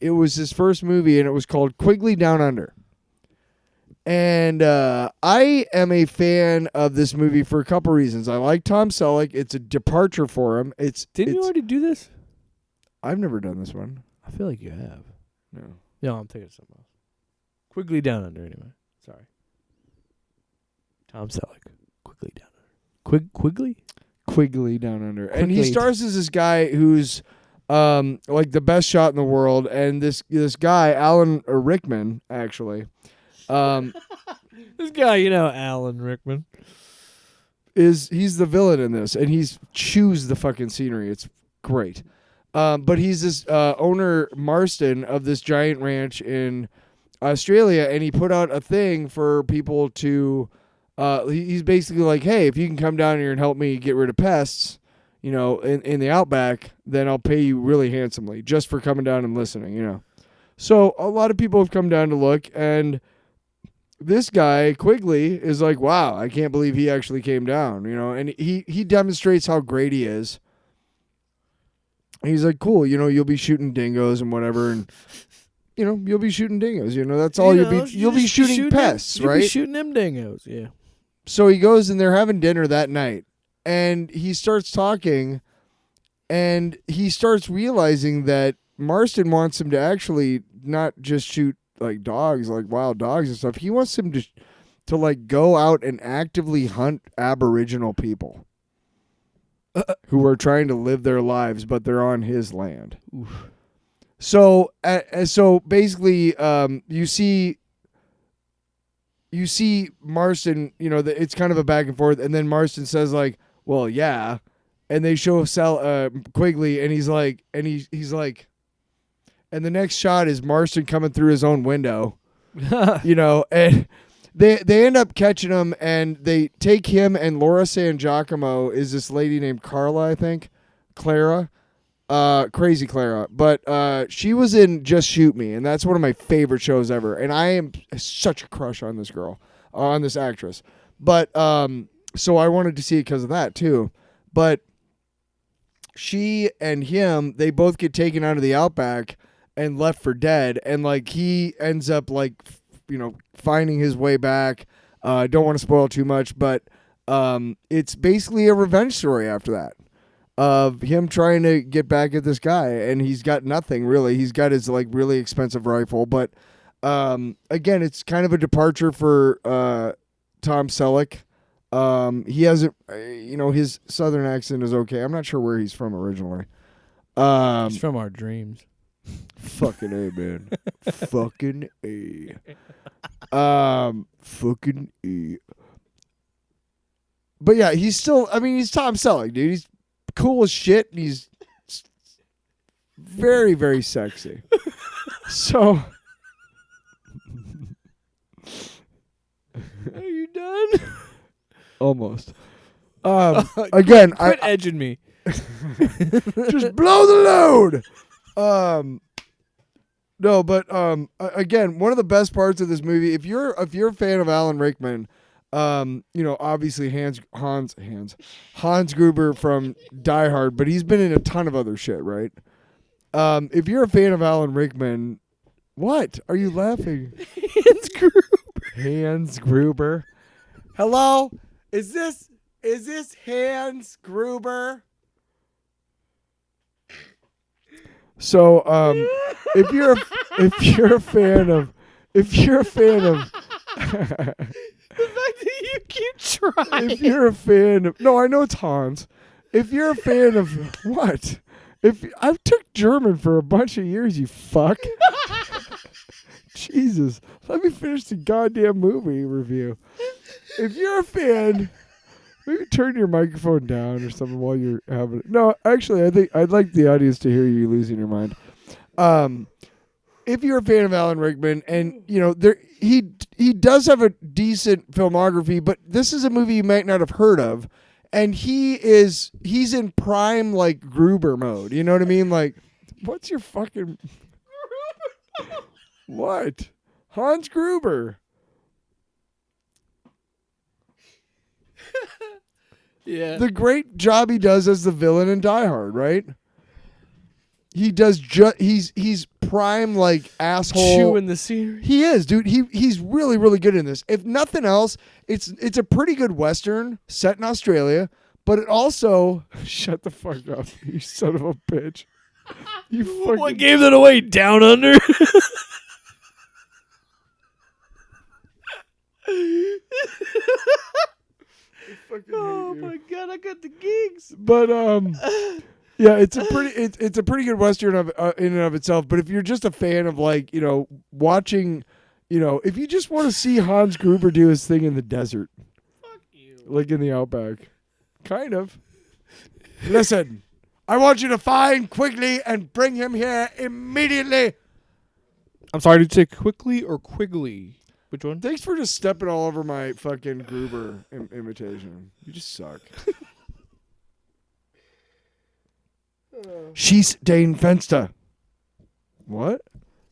it was his first movie, and it was called Quigley Down Under. And I am a fan of this movie for a couple reasons. I like Tom Selleck. It's a departure for him. Didn't you already do this? I've never done this one. I feel like you have. No. No, I'm thinking of something else. Quigley Down Under, anyway. Sorry. Tom Selleck. Quigley Down Under. Quigley? Quigley Down Under. And he Quigley. stars as this guy who's like the best shot in the world. And this guy, Alan Rickman, actually. This guy, Alan Rickman. He's the villain in this. And he's chews the fucking scenery. It's great. But he's this owner, Marston, of this giant ranch in Australia. And he put out a thing for people to... he's basically like, hey, if you can come down here and help me get rid of pests, in the outback, then I'll pay you really handsomely just for coming down and listening, So a lot of people have come down to look, and this guy, Quigley, is like, wow, I can't believe he actually came down, and he demonstrates how great he is. And he's like, cool, you'll be shooting dingoes and whatever, and you'll be shooting dingoes, that's all you'll be shooting pests, right? You'll be shooting them dingoes, yeah. So he goes and they're having dinner that night, and he starts talking, and he starts realizing that Marston wants him to actually not just shoot like dogs, like wild dogs and stuff. He wants him to like go out and actively hunt Aboriginal people who are trying to live their lives, but they're on his land. Oof. So basically, you see Marston, it's kind of a back and forth, and then Marston says like, well, yeah, and they show Quigley, and he's like, and the next shot is Marston coming through his own window, and they end up catching him, and they take him, and Laura San Giacomo is this lady named Carla, I think, Clara. Crazy Clara, but she was in Just Shoot Me, and that's one of my favorite shows ever, and I am such a crush on this girl, on this actress, but so I wanted to see it because of that too, but she and him, they both get taken out of the outback and left for dead, and like he ends up like finding his way back. Don't want to spoil too much, but it's basically a revenge story after that. Of him trying to get back at this guy, and he's got nothing really. He's got his like really expensive rifle, but again, it's kind of a departure for Tom Selleck. He hasn't, his southern accent is okay. I'm not sure where he's from originally. He's from our dreams. Fucking A, man. Fucking A. Fucking A. But yeah, he's still. I mean, he's Tom Selleck, dude. He's cool as shit, and he's very, very sexy. So, are you done? Almost. Again, quit edging me. Just blow the load. No, but again, one of the best parts of this movie, if you're a fan of Alan Rickman, obviously Hans Gruber from Die Hard, but he's been in a ton of other shit, right? If you're a fan of Alan Rickman, what are you laughing? Hans Gruber. Hello, is this Hans Gruber? So if you're a fan of The fact that you keep trying. if you're a fan of I know it's Hans. If you're a fan of what? If I took German for a bunch of years, you fuck. Jesus, let me finish the goddamn movie review. If you're a fan, maybe turn your microphone down or something while you're having it. No, actually, I think I'd like the audience to hear you losing your mind. If you're a fan of Alan Rickman, and he does have a decent filmography, but this is a movie you might not have heard of, and he's in prime like Gruber mode. You know what I mean? Like, what's your fucking what? Hans Gruber. Yeah. The great job he does as the villain in Die Hard, right? He does he's prime like asshole. Chewing the scenery. He is, dude. He's really, really good in this. If nothing else, it's a pretty good Western set in Australia, but it also shut the fuck up, you son of a bitch. You fucking What gave that away? Down Under? Oh my god, I got the gigs. But yeah, it's a pretty good Western in and of itself. But if you're just a fan of like watching, if you just want to see Hans Gruber do his thing in the desert, Fuck you. like in the outback, kind of. Listen, I want you to find Quigley and bring him here immediately. I'm sorry, did you say quickly or Quigley? Which one? Thanks for just stepping all over my fucking Gruber imitation. You just suck. Schieß den Fenster. What?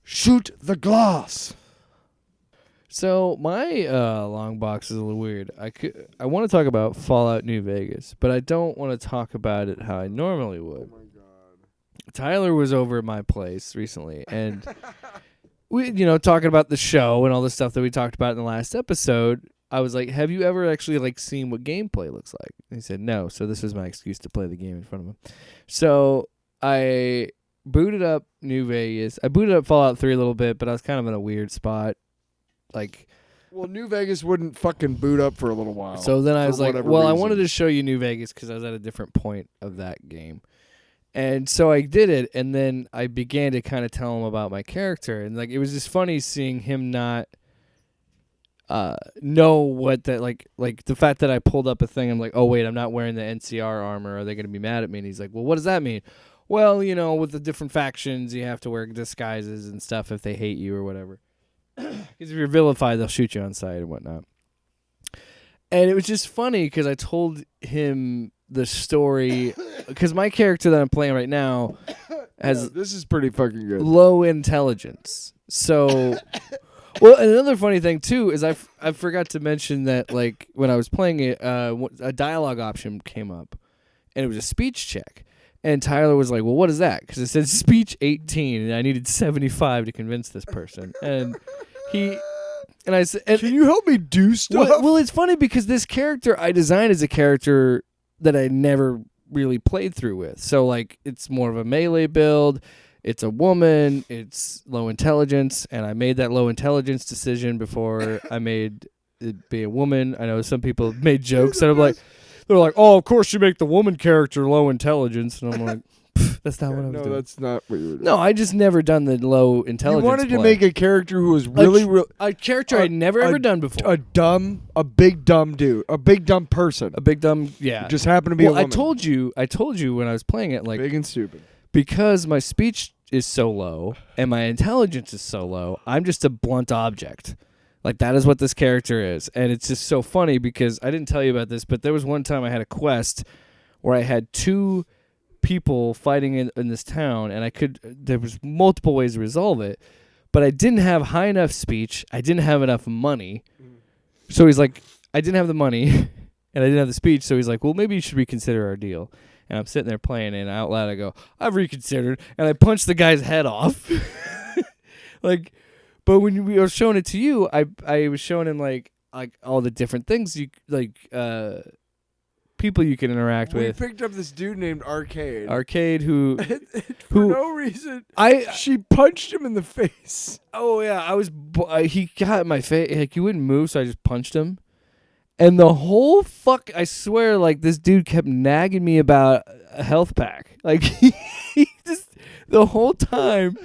Shoot the glass. So my long box is a little weird. I want to talk about Fallout New Vegas, but I don't want to talk about it how I normally would. Oh my god. Tyler was over at my place recently, and we, talking about the show and all the stuff that we talked about in the last episode. I was like, "Have you ever actually seen what gameplay looks like?" And he said, "No." So this was my excuse to play the game in front of him. So I booted up New Vegas. I booted up Fallout 3 a little bit, but I was kind of in a weird spot. Well, New Vegas wouldn't fucking boot up for a little while. So then I was like, whatever well, I reason. wanted to show you New Vegas because I was at a different point of that game. And so I did it, and then I began to kind of tell him about my character. And it was just funny seeing him not know what that, like the fact that I pulled up a thing, I'm like, oh, wait, I'm not wearing the NCR armor. Are they going to be mad at me? And he's like, well, what does that mean? Well, with the different factions, you have to wear disguises and stuff if they hate you or whatever. Because if you're vilified, they'll shoot you on sight and whatnot. And it was just funny because I told him the story, because my character that I'm playing right now has this is pretty fucking good. low intelligence. So, well, and another funny thing too is I forgot to mention that when I was playing it, a dialogue option came up, and it was a speech check. And Tyler was like, well, what is that? Because it said speech 18, and I needed 75 to convince this person. And I said, Can you help me do stuff? well, it's funny because this character I designed as a character that I never really played through with. So, it's more of a melee build. It's a woman. It's low intelligence. And I made that low intelligence decision before I made it be a woman. I know some people made jokes that I'm like, they're like, oh, of course you make the woman character low intelligence. And I'm like, that's not what I was doing. No, that's not what you were doing. No, I just never done the low intelligence. You wanted to play. make a character who was really a character I'd never ever done before. a big dumb dude, a big dumb person. A big dumb, yeah. Just happened to be a woman. I told you when I was playing it, Big and stupid. because my speech is so low and my intelligence is so low, I'm just a blunt object. That is what this character is. And it's just so funny because I didn't tell you about this, but there was one time I had a quest where I had two people fighting in this town, and there was multiple ways to resolve it, but I didn't have high enough speech. I didn't have enough money. So he's like, I didn't have the money and I didn't have the speech. So he's like, well, maybe you should reconsider our deal. And I'm sitting there playing, and out loud I go, I've reconsidered, and I punched the guy's head off. But when we were showing it to you, I was showing him like all the different things you people people you can interact We with. picked up this dude named Arcade. Arcade, who For no reason, I she punched him in the face. oh yeah, he got in my face. Like, he wouldn't move, so I just punched him. And the whole I swear, like, this dude kept nagging me about a health pack. Like, he just, the whole time,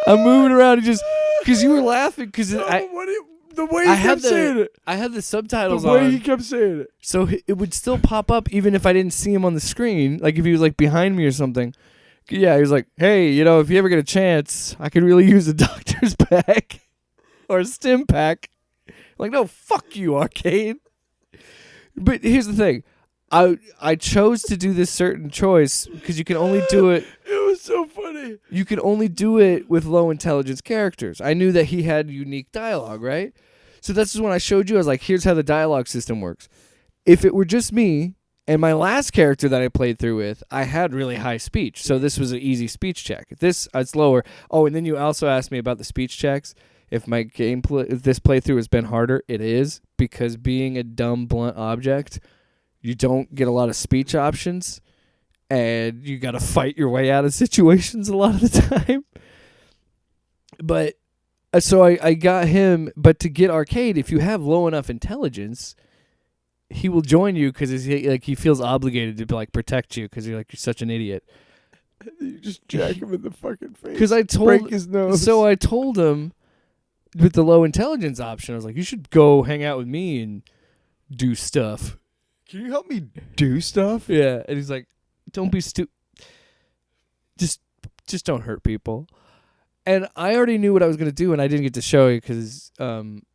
I'm moving around, because you were laughing, because The way he kept saying it. I had the subtitles The way on. he kept saying it. So it would still pop up even if I didn't see him on the screen. Like, if he was, like, behind me or something. Yeah, he was like, hey, if you ever get a chance, I could really use a doctor's pack or a stim pack. I'm like, no, fuck you, Arcade. But here's the thing. I chose to do this certain choice because you can only do it. It was so funny. You can only do it with low intelligence characters. I knew that he had unique dialogue, right? So this is when I showed you. I was like, here's how the dialogue system works. If it were just me and my last character that I played through with, I had really high speech. So this was an easy speech check. It's lower. Oh, and then you also asked me about the speech checks. If this playthrough has been harder, it is, because being a dumb, blunt object, you don't get a lot of speech options, and you got to fight your way out of situations a lot of the time. But so I got him, but to get Arcade, if you have low enough intelligence, he will join you because he feels obligated to like protect you because you're such an idiot. You just jack him in the fucking face. Because break his nose. So I told him with the low intelligence option, I was like, you should go hang out with me and do stuff. Can you help me do stuff? Yeah, and he's like, don't be stupid. Just don't hurt people. And I already knew what I was going to do, and I didn't get to show you because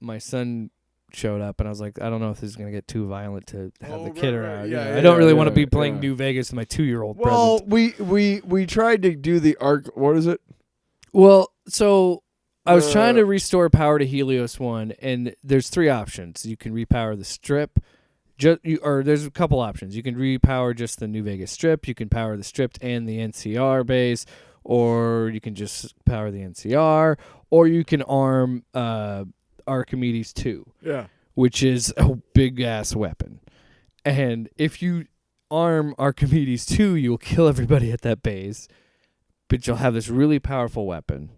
my son showed up, and I was like, I don't know if this is going to get too violent to have the kid around. Yeah, I don't really want to be yeah, playing New Vegas with my 2-year-old Well, present. we tried to do the arc. What is it? Well, so I was trying to restore power to Helios 1, and there's 3 options. You can repower the strip, or there's a couple options. You can repower just the New Vegas strip. You can power the strip and the NCR base, or you can just power the NCR, or you can arm Archimedes 2, which is a big-ass weapon. And if you arm Archimedes 2, you'll kill everybody at that base, but you'll have this really powerful weapon.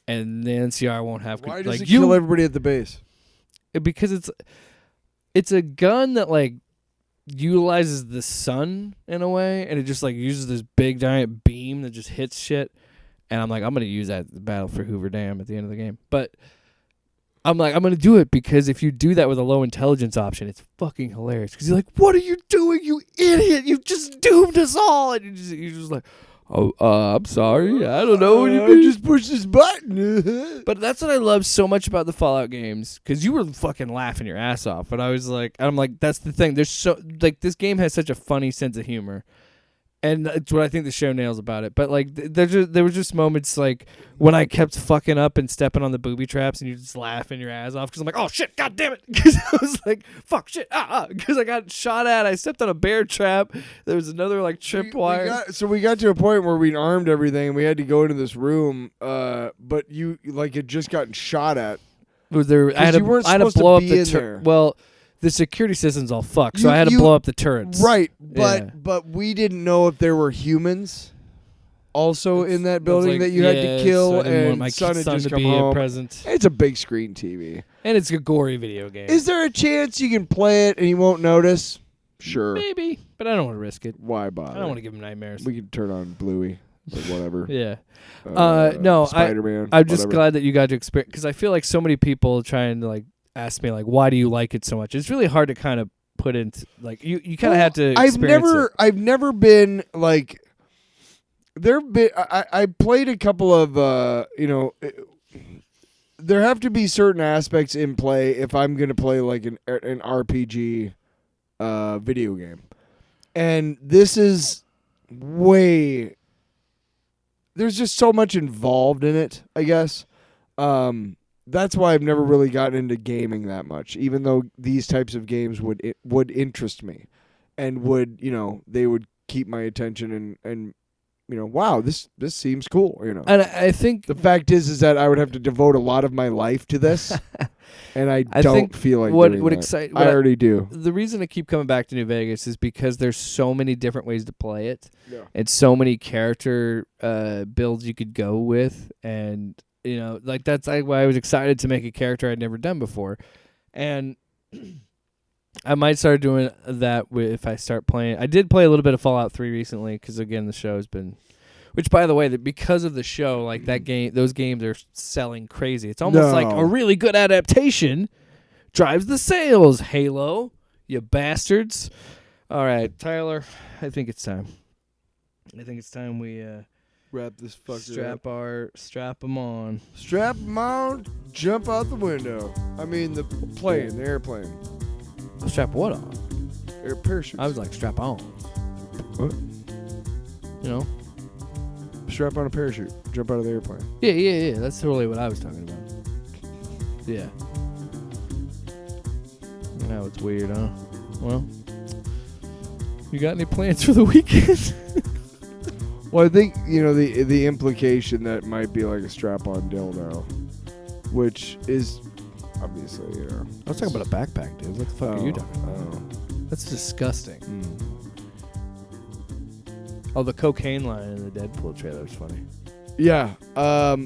And the NCR won't have... Why does it kill everybody at the base? Because it's a gun that, utilizes the sun in a way, and it just, uses this big, giant beam that just hits shit. And I'm like, I'm going to use that at the Battle for Hoover Dam at the end of the game. But I'm like, I'm going to do it because if you do that with a low intelligence option, it's fucking hilarious. Because you're like, what are you doing, you idiot? You just doomed us all. And you're just like... Oh, I'm sorry. I don't know what you mean. Just push this button. But that's what I love so much about the Fallout games, because you were fucking laughing your ass off. But I'm like, that's the thing. There's this game has such a funny sense of humor, and it's what I think the show nails about it. But there were just moments when I kept fucking up and stepping on the booby traps, and you just laughing your ass off because I'm like, oh shit, god damn it, because I was like, fuck shit, because I got shot at. I stepped on a bear trap. There was another trip wire. We got to a point where we'd armed everything, and we had to go into this room. But you had just gotten shot at. Was there? I had to blow up the turret. Well, the security system's all fucked, so I had to blow up the turrets. Right, but we didn't know if there were humans also in that building that you had to kill, so I didn't and want my son had son just to come be home. present. It's a big screen TV. And it's a gory video game. Is there a chance you can play it and he won't notice? Sure. Maybe, but I don't want to risk it. Why bother? I don't want to give him nightmares. We can turn on Bluey or whatever. Yeah. No, Spider-Man. I'm just glad that you got to experience, because I feel like so many people trying to ask me why do you like it so much? It's really hard to kind of put into you kind of have to experience it. I've never been I played a couple of there have to be certain aspects in play if I'm going to play an RPG video game. And this is there's just so much involved in it, I guess. That's why I've never really gotten into gaming that much, even though these types of games would interest me and would, they would keep my attention and wow, this seems cool. And I think The fact is that I would have to devote a lot of my life to this, and I don't think feel like what doing would that. excite. I already do. The reason I keep coming back to New Vegas is because there's so many different ways to play it, Yeah. and so many character builds you could go with, and like that's why I was excited to make a character I'd never done before, and I might start doing that if I start playing. I did play a little bit of Fallout 3 recently because again the show has been. Which, by the way, that because of the show, like that game, those games are selling crazy. It's almost like a really good adaptation drives the sales. Halo, you bastards! All right, Tyler, I think it's time. I think it's time we Wrap this fucker strap them on. Strap them on, jump out the window. I mean the airplane. Strap what on? Air parachute. I was like strap on. What? Strap on a parachute. Jump out of the airplane. Yeah. That's totally what I was talking about. Yeah. Now it's weird, huh? Well, you got any plans for the weekend? Well, I think the implication that might be like a strap-on dildo, which is obviously I was talking about a backpack, dude. What the fuck are you talking about? Oh. That's disgusting. Oh, the cocaine line in the Deadpool trailer is funny. Yeah. The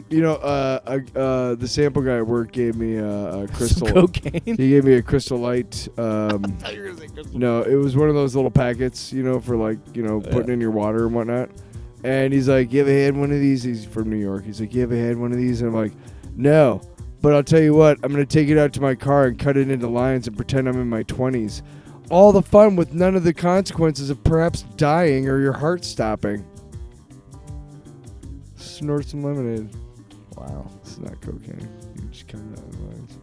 sample guy at work gave me a crystal. Some cocaine? He gave me a Crystal Light. No, it was one of those little packets, for like, putting in your water and whatnot. And he's like, you ever had one of these? He's from New York. He's like, you ever had one of these? And I'm like, no. But I'll tell you what, I'm going to take it out to my car and cut it into lines and pretend I'm in my 20s. All the fun with none of the consequences of perhaps dying or your heart stopping. Snort some lemonade. Wow. It's not cocaine. You just cut it out of the lines.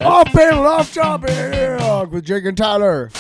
Off panel, off topic with Jake and Tyler.